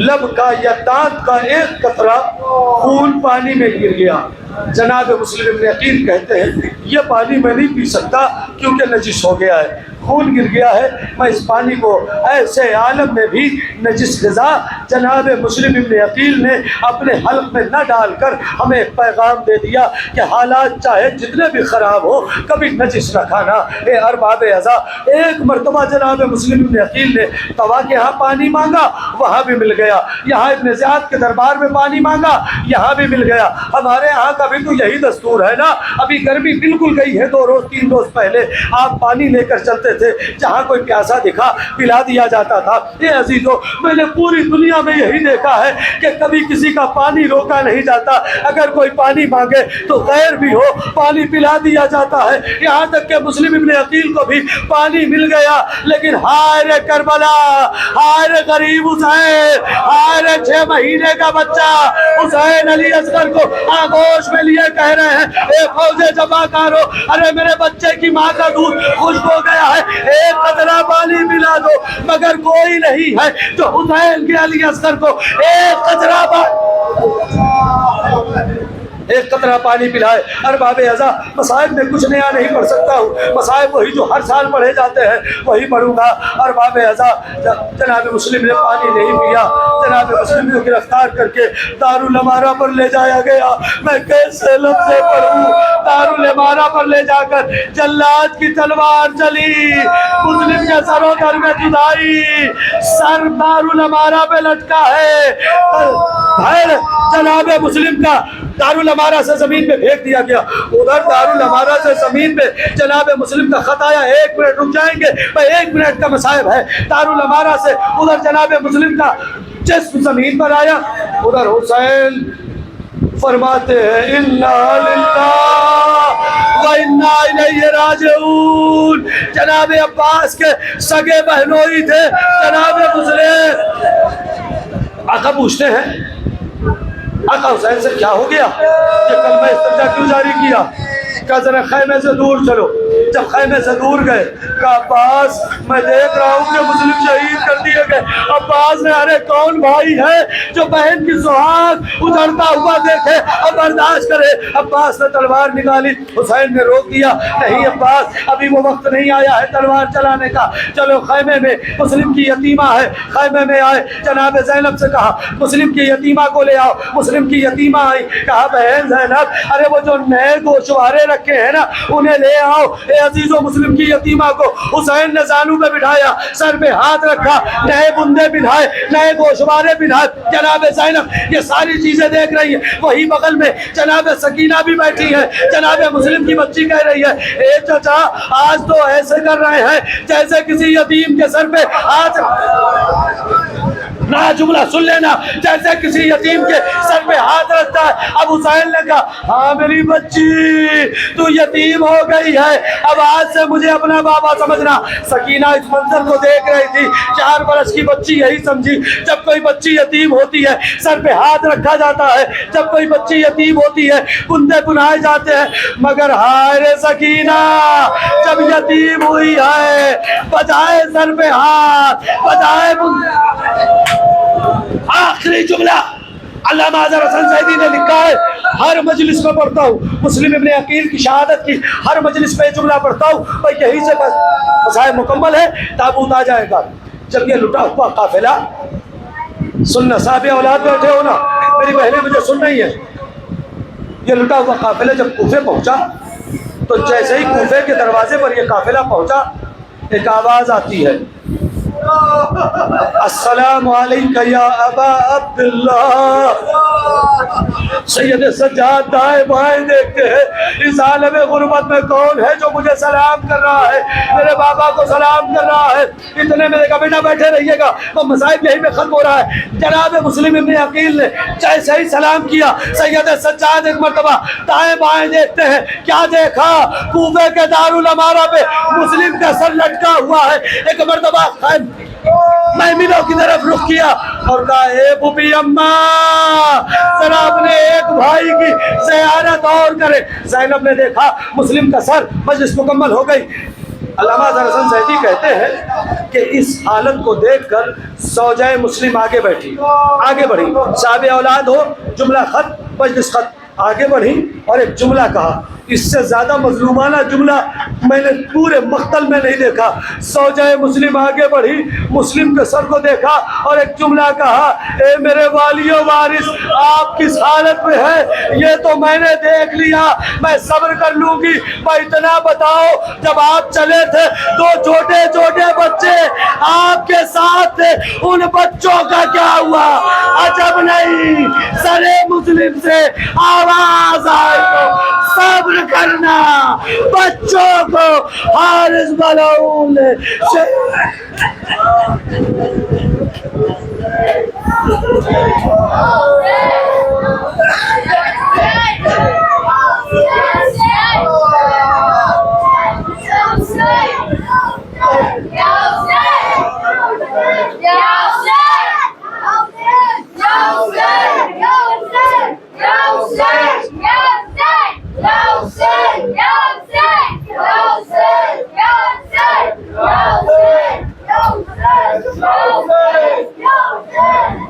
لب کا یا دانت کا ایک قطرہ خون پانی میں گر گیا. جناب مسلم ابن عقیل کہتے ہیں یہ پانی میں نہیں پی سکتا کیونکہ نجس ہو گیا ہے، خون گر گیا ہے، میں اس پانی کو ایسے عالم میں بھی نجس غذا. جناب مسلم ابن عقیل نے اپنے حلق میں نہ ڈال کر ہمیں ایک پیغام دے دیا کہ حالات چاہے جتنے بھی خراب ہو کبھی نجس نہ کھانا. اے ارباب عزا ایک مرتبہ جناب مسلم ابن عقیل نے طوا کے ہاں پانی مانگا، وہاں بھی مل گیا. یہاں ابن زیاد کے دربار میں پانی مانگا، یہاں بھی مل گیا. ہمارے ہاں کا بھی تو یہی دستور ہے نا. ابھی گرمی بالکل گئی ہے، 2 روز 3 روز پہلے آپ پانی لے کر چلتے تھے، جہاں کوئی پیاسا دکھا پلا دیا جاتا تھا. اے عزیزو میں نے پوری دنیا میں یہی دیکھا ہے کہ کبھی کسی کا پانی روکا نہیں جاتا. اگر کوئی پانی مانگے تو غیر بھی ہو پانی پلا دیا جاتا ہے. یہاں تک کہ مسلم ابن عقیل کو بھی پانی مل گیا. لیکن ہائے رے کربلا، ہائے رے غریب حسین، ہائے رے 6 مہینے کا بچہ حسین علی اصغر کو آغوش میں لیے کہہ رہے ہیں اے فوج جمع کارو، ارے میرے بچے کی ماں کا دودھ خشک ہو گیا ہے، ایک قطرہ پانی ملا دو. مگر کوئی نہیں ہے جو حسین کے علی اصغر کو ایک قطرہ ایک قطرہ پانی پلائے۔ ارباب ازا مصائب میں کچھ نیا نہیں پڑھ سکتا ہوں، مصائب وہی جو ہر سال پڑھے جاتے ہیں وہی پڑھوں گا۔ ارباب ازا جناب مسلم نے پانی نہیں پیا، جناب مسلم کو گرفتار کر کے دارالامارہ پر لے جایا گیا۔ میں کیسے لفظ پڑھوں؟ دارالامارہ پر لے جا کر جلاد کی تلوار چلی، مسلم کے سر و در میں جدائی، سر دارالامارہ پہ لٹکا ہے، پھر جناب مسلم کا دارالامارہ سے زمین پہ پھینک دیا گیا۔ ادھر دارالامارہ سے زمین پہ جناب مسلم کا خط آیا، 1 منٹ رک جائیں گے، بھائی 1 منٹ کا مصائب ہے۔ دارالامارہ سے ادھر جناب مسلم کا جسم زمین پر آیا، ادھر حسین فرماتے ہیں انا للہ و انا الیہ راجعون۔ جناب عباس کے سگے بہنوئی تھے جناب مسلم۔ آقا پوچھتے ہیں آقا حسین سے کیا ہو گیا، یہ کلمہ استرجاع کیوں جاری کیا؟ کہا ذرا خیمے سے دور چلو۔ جب خیمے سے دور گئے کہا عباس میں دیکھ رہا ہوں کہ مسلم شہید کر دیے گئے۔ عباس نے ارے کون بھائی ہے جو بہن کی سہاگ اجڑتا ہوا دیکھے اور برداشت کرے؟ عباس نے تلوار نکالی، حسین نے روک دیا، نہیں عباس ابھی وہ وقت نہیں آیا ہے تلوار چلانے کا، چلو خیمے میں مسلم کی یتیمہ ہے۔ خیمے میں آئے، جناب زینب سے کہا مسلم کی یتیمہ کو لے آؤ۔ مسلم کی یتیمہ آئی، کہا بہن زینب ارے وہ جو نئے گوشوارے رکھے ہیں نا انہیں لے آؤ۔ اے عزیزو مسلم کی یتیمہ کو حسین نے زانو پہ بٹھایا، سر پہ ہاتھ رکھا، نئے بندے پہنائے، نئے گوشوارے پہنائے۔ جناب زینب یہ ساری چیزیں دیکھ رہی ہیں، وہی بغل میں جناب سکینہ بھی بیٹھی ہے۔ جناب مسلم کی بچی کہہ رہی ہے اے چچا آج تو ایسے کر رہے ہیں جیسے کسی یتیم کے سر پہ ہاتھ، نہ جملہ سن لینا، جیسے کسی یتیم کے سر پہ ہاتھ رکھتا ہے۔ اب حسین نے کہا ہاں میری بچی تو یتیم ہو گئی ہے، اب آج سے مجھے اپنا بابا سمجھنا۔ سکینہ اس منظر کو دیکھ رہی تھی، 4 برس کی بچی یہی سمجھی جب کوئی بچی یتیم ہوتی ہے سر پہ ہاتھ رکھا جاتا ہے، جب کوئی بچی یتیم ہوتی ہے بندے بنائے جاتے ہیں، مگر ہائے رے سکینہ جب یتیم ہوئی ہے بجائے سر پہ ہاتھ بجائے آخری جملہ علامہ اظہر حسن زیدی نے لکھا ہے، ہر مجلس میں پڑھتا ہوں، مسلم ابن عقیل کی شہادت کی ہر مجلس میں جملہ پڑھتا ہوں، بھائی یہی سے بس مسائل مکمل ہے، تابوت آ جائے گا۔ جب یہ لٹا ہوا قافلہ سننا، صاحب اولاد بیٹھے ہو نا، میری بہنیں مجھے سن رہی ہیں، یہ لٹا ہوا قافلہ جب کوفے پہنچا تو جیسے ہی کوفے کے دروازے پر یہ قافلہ پہنچا ایک آواز آتی ہے السلام علیکہ یا ابا عبداللہ۔ سید سجاد دائیں بائیں دیکھتے ہیں، اس عالم غربت میں کون ہے جو مجھے سلام کر رہا ہے، میرے بابا کو سلام کر رہا ہے۔ اتنے میں کہا بیٹا بیٹھے رہیے گا، وہ مصائب یہیں پہ ختم ہو رہا ہے۔ جناب مسلم ابن عقیل نے جیسے ہی سلام کیا، سید سجاد ایک مرتبہ دائیں بائیں دیکھتے ہیں، کیا دیکھا؟ کوفے کے دارالامارہ پہ مسلم کا سر لٹکا ہوا ہے۔ ایک مرتبہ میمنوں کی طرف رخ کیا اور کہا اے بوبی اماں ذرا اپنے ایک بھائی کی زیارت اور کرے۔ زینب نے دیکھا مسلم کا سر، مجلس مکمل ہو گئی۔ علامہ اظہر حسن زیدی کہتے ہیں کہ اس حالت کو دیکھ کر زوجہ مسلم آگے بیٹھی، آگے بڑھی، صاحب اولاد ہو، جملہ خط، مجلس خط، آگے بڑھی اور ایک جملہ کہا، اس سے زیادہ مظلومانہ جملہ میں نے پورے مقتل میں نہیں دیکھا۔ زوجہ مسلم آگے بڑھی، مسلم کے سر کو دیکھا اور ایک جملہ کہا اے میرے والی و وارث آپ کس حالت میں ہے یہ تو میں نے دیکھ لیا، میں صبر کر لوں گی، میں اتنا بتاؤ جب آپ چلے تھے 2 چھوٹے چھوٹے بچے آپ کے ساتھ تھے، ان بچوں کا کیا ہوا؟ عجب نہیں سرے مسلم سے آواز آئی تو صبر کرنا، بچوں کو حارث ملعون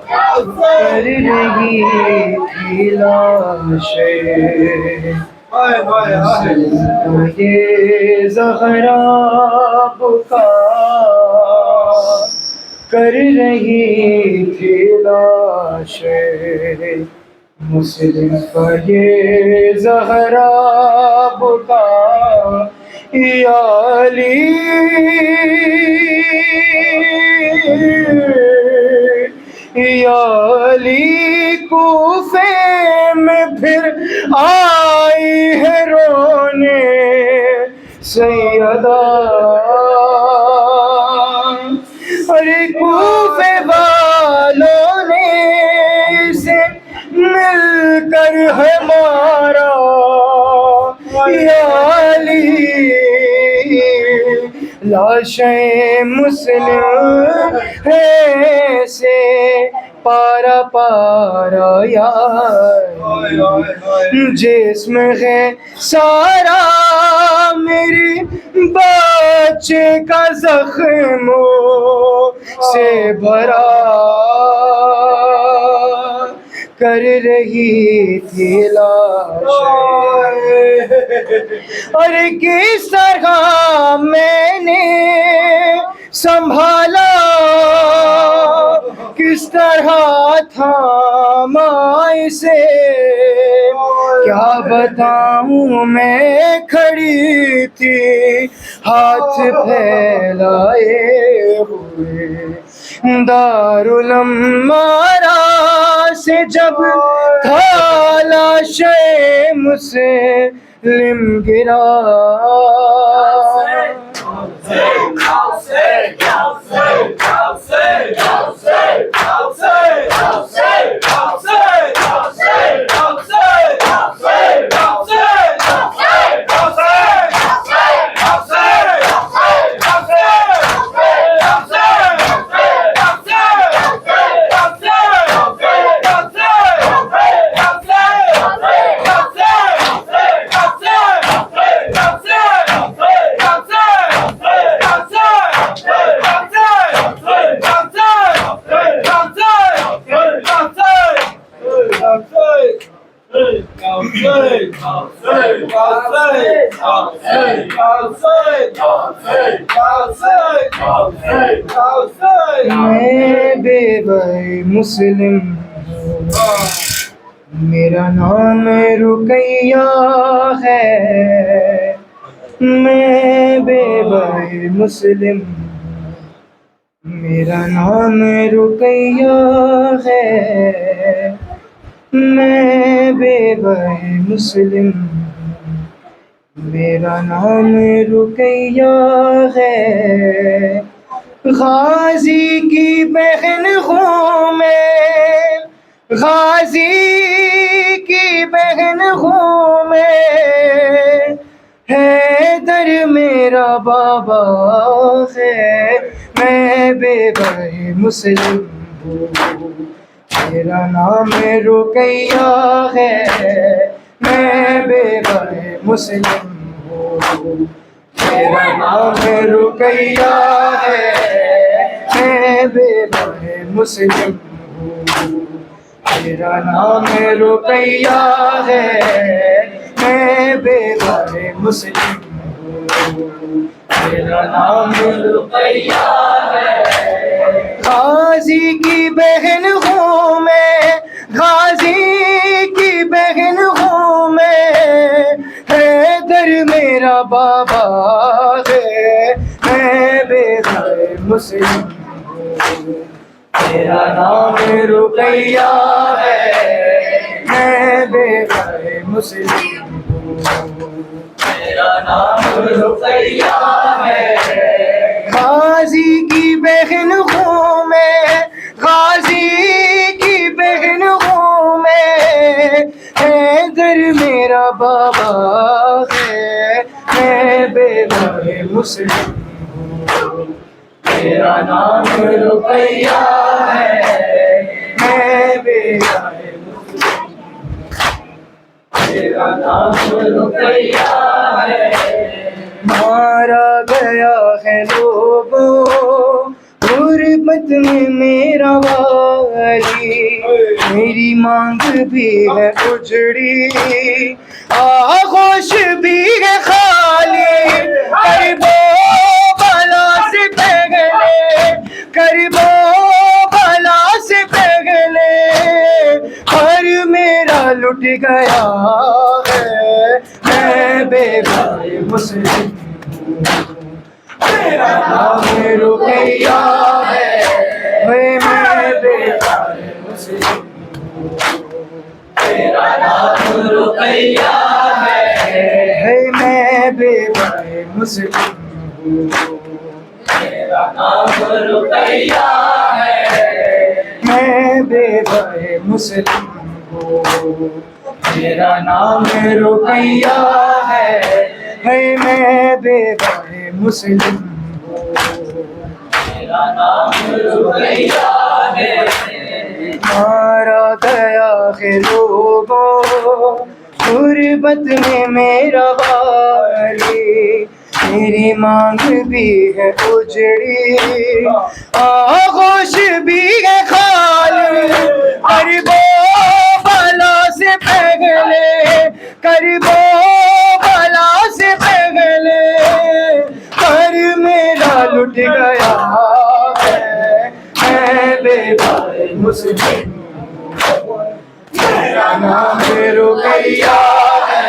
Yo, کر رہی تھی لاشیں یہ زہرا بکا کر رہی تھی لاشیں مسلم کا یہ زہرا بکا یا علی یا علی کوفے میں پھر آئی ہے رونے سیدہ ارے کوفے والوں نے اسے مل کر ہے مارا یا علی لاشیں مسلم ہے سے پارا پارا یار جسم ہے سارا میری بچے کا زخموں سے بھرا کر رہی تھی لاشیں اور کس طرح میں نے سنبھالا کس طرح تھاما اسے کیا بتاؤں میں کھڑی تھی ہاتھ پھیلائے ہوئے دارالمارا سے جب تھا لاشیں مسلم گرا میں بے بھائی مسلم ہوں میرا نام رقیہ ہے میں بے بھائی مسلم میرا نام رقیہ ہے میں بے بھائی مسلم میرا نام رقیہ ہے غازی کی بہن ہوں میں غازی کی بہن ہوں میں حیدر میرا بابا ہے میں بے بھائی مسلم ہوں میرا نام رقیہ ہے میں بے بھائی مسلم ہوں میرا نام رقیہ ہے میں بے بھائی مسلم ہوں میرا نام رقیہ ہے میں بے بھائی مسلم ہوں میرا نام رقیہ ہے غازی کی بہن ہوں میں غازی کی بہن ہوں میں حیدر میرا بابا ہے میں بے بھائی مسلم ہوں میرا نام رقیہ ہے میں بے بھائی مسلم ہوں میرا نام رقیہ ہے غازی کی بہن ہوں میں غازی کی بہن ہوں میں حیدر میرا بابا ہے میں بے بھائی مسلم ہوں میرا نام رقیہ ہے میں بے بھائی مسلم میرا نام رقیہ ہے مارا گیا ہے لوگوں غربت میں میرا والی، میری مانگ بھی ہے اجڑی، آغوش بھی ہے خالی، کرب و بلا سے پہلے، کرب و بلا سے پہلے گھر میرا لٹ گیا ہے، میں بے بھائی مسلم ہوں، میرا نام رقیہ ہے، میں بے بھائی مسلم ہوں، میرا نام رقیہ ہے، میں بے بھائی مسلم ہوں، میرا نام رقیہ ہے، میں بے بھائی مسلم ہوں، میرا نام رقیہ ہے، میں بے بھائی مسلم ہوں، میرا نام رقیہ ہے، مارا گیا ہے لوگوں غربت میں میرا والی، میری مانگ بھی ہے اجڑی، آغوش بھی ہے خالی، کرب و بلا سے پہلے، کرب و بلا سے پہلے گھر میرا لٹ گیا ہے، میں بے بھائی مسلم ہوں، میرا نام رقیہ ہے،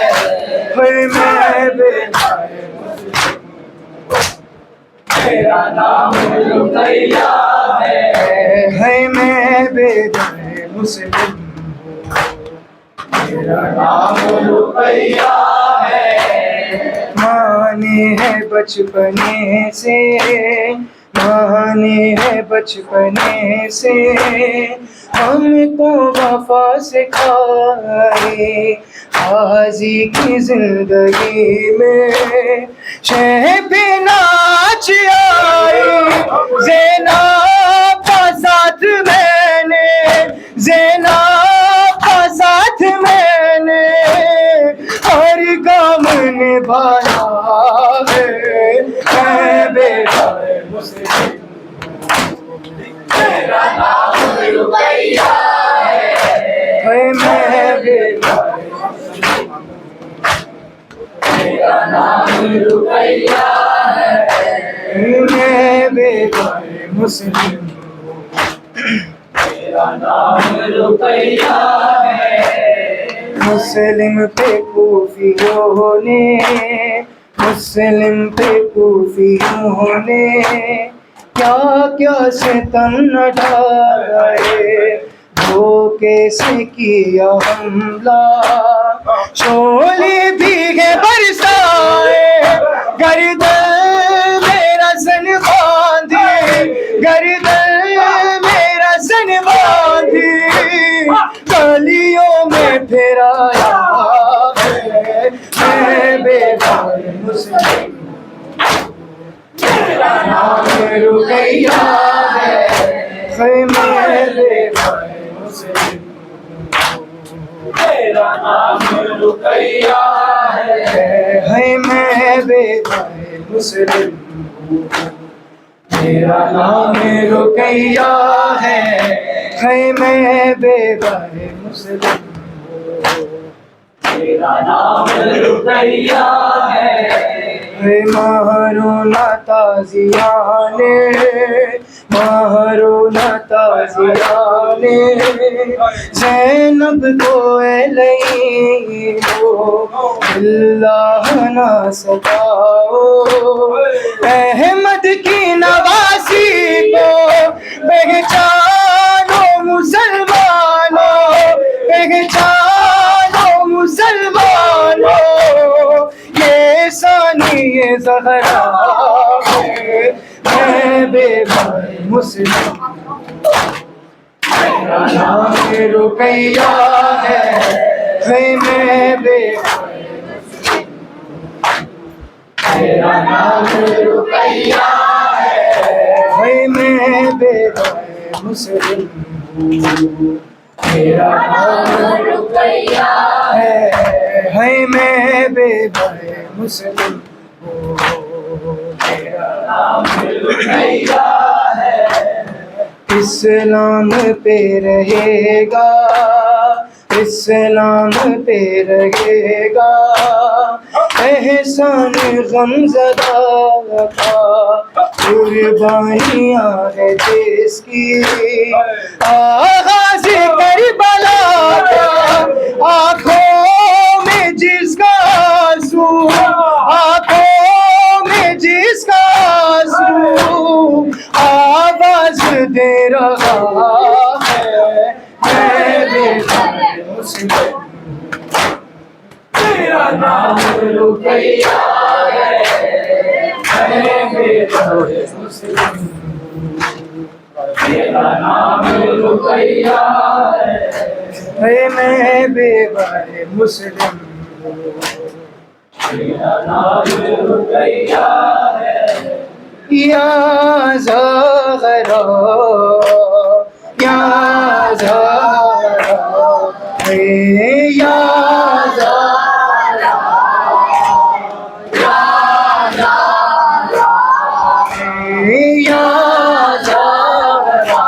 میں بے بھائی مسلم ہوں، میرا نام رقیہ ہے، میں بے بھائی مسلم ہوں، میرا نام رقیہ ہے، مانے ہے بچپنے سے، مانے ہے بچپنے سے ہم کو وفا سکھائے، غازی کی زندگی میں شہ پہ ناچ آئی، زینب کا ساتھ میں نے، زینب کا ساتھ میں نے ہر کام نبھایا ہے، میں بے بھائی مسلم ہوں، میرا نام رقیہ ہے، میں بے بھائی مسلم ہوں، میرا نام رقیہ ہے، میں بے بھائی مسلم ہوں، میرا نام رقیہ ہے، مسلم پہ کوفیوں نے، مسلم پہ کوفیوں نے کیا کیا ستم نہ ڈھائے، دھوکے سے کیا حملہ، شعلے بھیگے برسائے، گردن میرا سن باندھی، گردن میرا سن باندھی گلیوں میں پھرایا ہے، میں بے بھائی مسلم ہوں، میرا نام رقیہ ہے، میں بے بھائی مسلم ہوں، میرا نام رقیہ ہے، میں بے بھائی مسلم ہوں، میرا نام رقیہ ہے، میں بے بھائی مسلم ہوں، میرا نام رقیہ ہے، مہرونہ تازیانے، مہرونہ تازیانے زینب کو لئی ہو، اللہ نہ ستاؤ، احمد کی نواسی کو پہچانو مسلمانوں، پہچانو مسلمانوں، یہ ثانی زہرا ہے، میں بے بھائی مسلم ہوں، میرا نام رقیہ ہے، میں بے بھائی مسلم ہوں، میرا نام رقیہ ہے، میں بے بھائی مسلم ہوں، میرا نام رقیہ ہے، میں بے بھائی مسلم ہوں، میرا نام رقیہ ہے۔ اسلام پہ رہے گا، اسلام پہ رہے گا، احسان غمزدہ کا قربانیاں ہے جس کی، آغاز کربلا کا آنکھوں میں جس کا آنسو، آنکھوں میں جس کا آنسو آواز دے رہا ہے، میں بے مسلم، تیرا نام رقیہ ہے، میں بے مسلم، تیرا نام رقیہ ہے، میں بے مسلم، تیرا نام رقیہ ہے، یا زہرا یا زہرا یا زہرا یا زہرا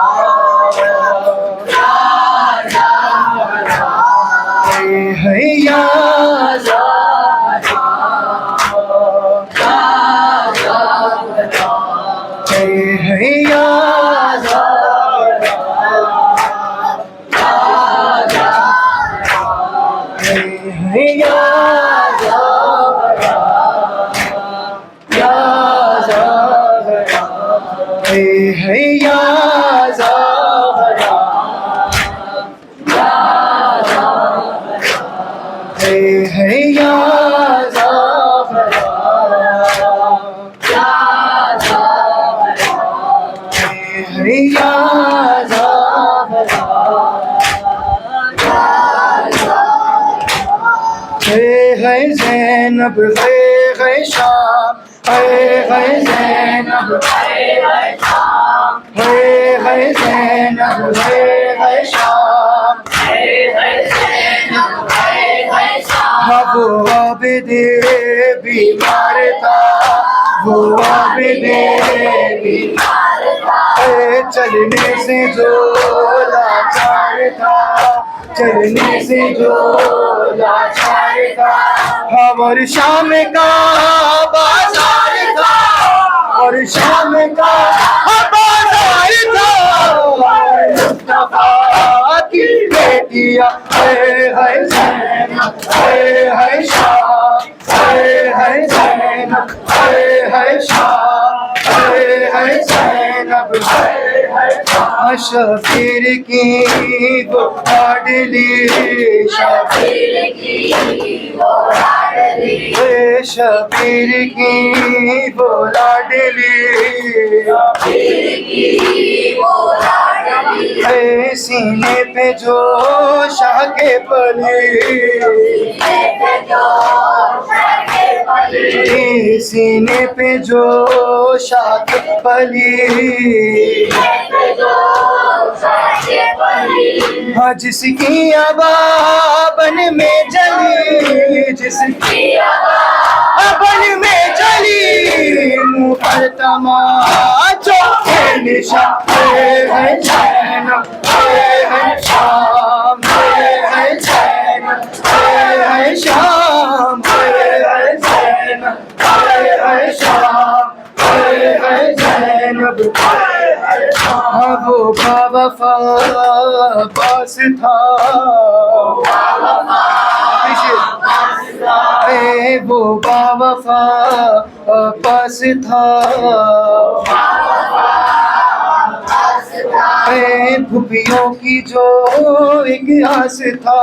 یا زہرا یا زینب ہے شام، ہے زینب ہے شام، ہے زینب ہے شام، ہاں وہ عابد بیمار تھا، وہ عابد بیمار تھا، چلنے سے جو لاچار تھا، چلنے سے جو لاچار تھا، اور شام کا بازار تھا، اور شام کا بازار تھا، مصطفیٰ کی بیٹیاں ہے زینب ہے شام، ہے زینب ہے شام، ہے زینب شبیر کی وہ لاڈلی، شبیر کی وہ لاڈلی، شبیر کی وہ لاڈلی، سینے پہ جو شاہ کے پلی، سینے پہ جو شاہ کے پلی، ہاں جس کی ابابن میں جلی، جس کی ابابن میں جلی، منہ پر تماچوں کے نشان، ہے زینب ہے شام، ہے زینب ہے شام، ہے زینب ہے شام، ہے زینب، ہاں وہ باوفا عباس تھا، وہ باوفا عباس تھا، پھوپھیوں کی جو ایک آس تھا،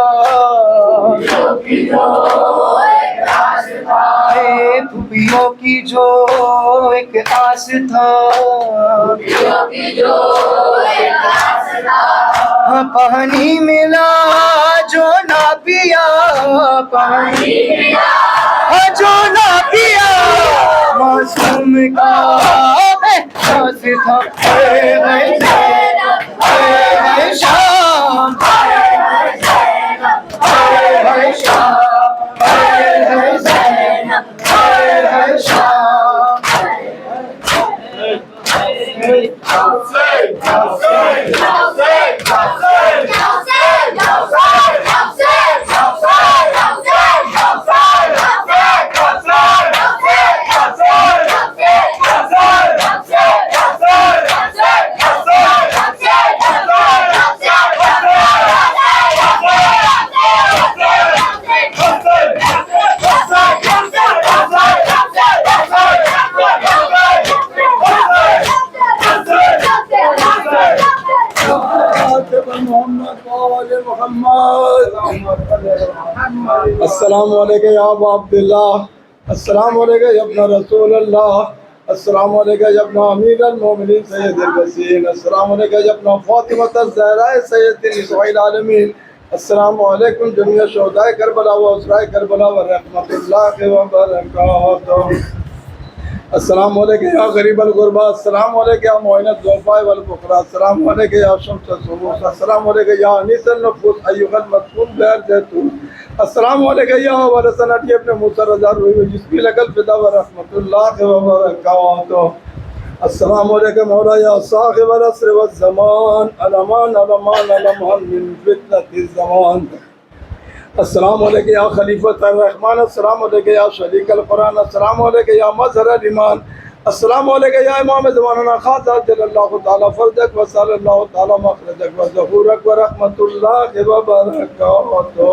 پھوپھیوں کی جو ایک آس تھا، ہاں پانی ملا جو نہ پیا، پانی ملا جو نہ پیا، معصوم کا احساس تھا، ہے زینب ہے شام، ہے شام، ہے زینب ہے شام، محمد السلام علیکم یا ابا عبداللہ السلام علیکم یا ابن رسول اللہ السلام علیکم یا ابن امیر المومنین سید الوسین السلام علیکم یا ابن فاطمہ الزہراء سید نساء العالمین السلام علیکم جميع شہداء کربلا و اسراء کربلا و رحمۃ اللہ وبرکاتہ السلام علیکم یا غریب الغربا السلام علیکم یا معین الضعفاء والفقراء السلام علیکم یا شمس الشموس السلام علیکم یا انیس النفوس ایها المصوم غیر زیتون السلام علیکم یا ورث نبی ابن موسی رضا روی جس کی لگل فدا و رحمۃ اللہ وبرکاتہ السلام علیکم مولا یا صاحب العصر والزمان الامان الامان الامان من فتنة الزمان السلام علیکم یا خلیفۃ الرحمن السلام علیکم یا شریک القرآن السلام علیکم یا مظہر الایمان السلام علیکم یا امام زماننا خاص جل اللہ تعالی فرجک و صلی اللہ تعالی مخرجک و ظہورک و رحمۃ اللہ وبرکاتہ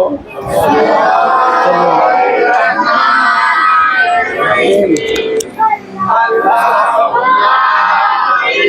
اللہ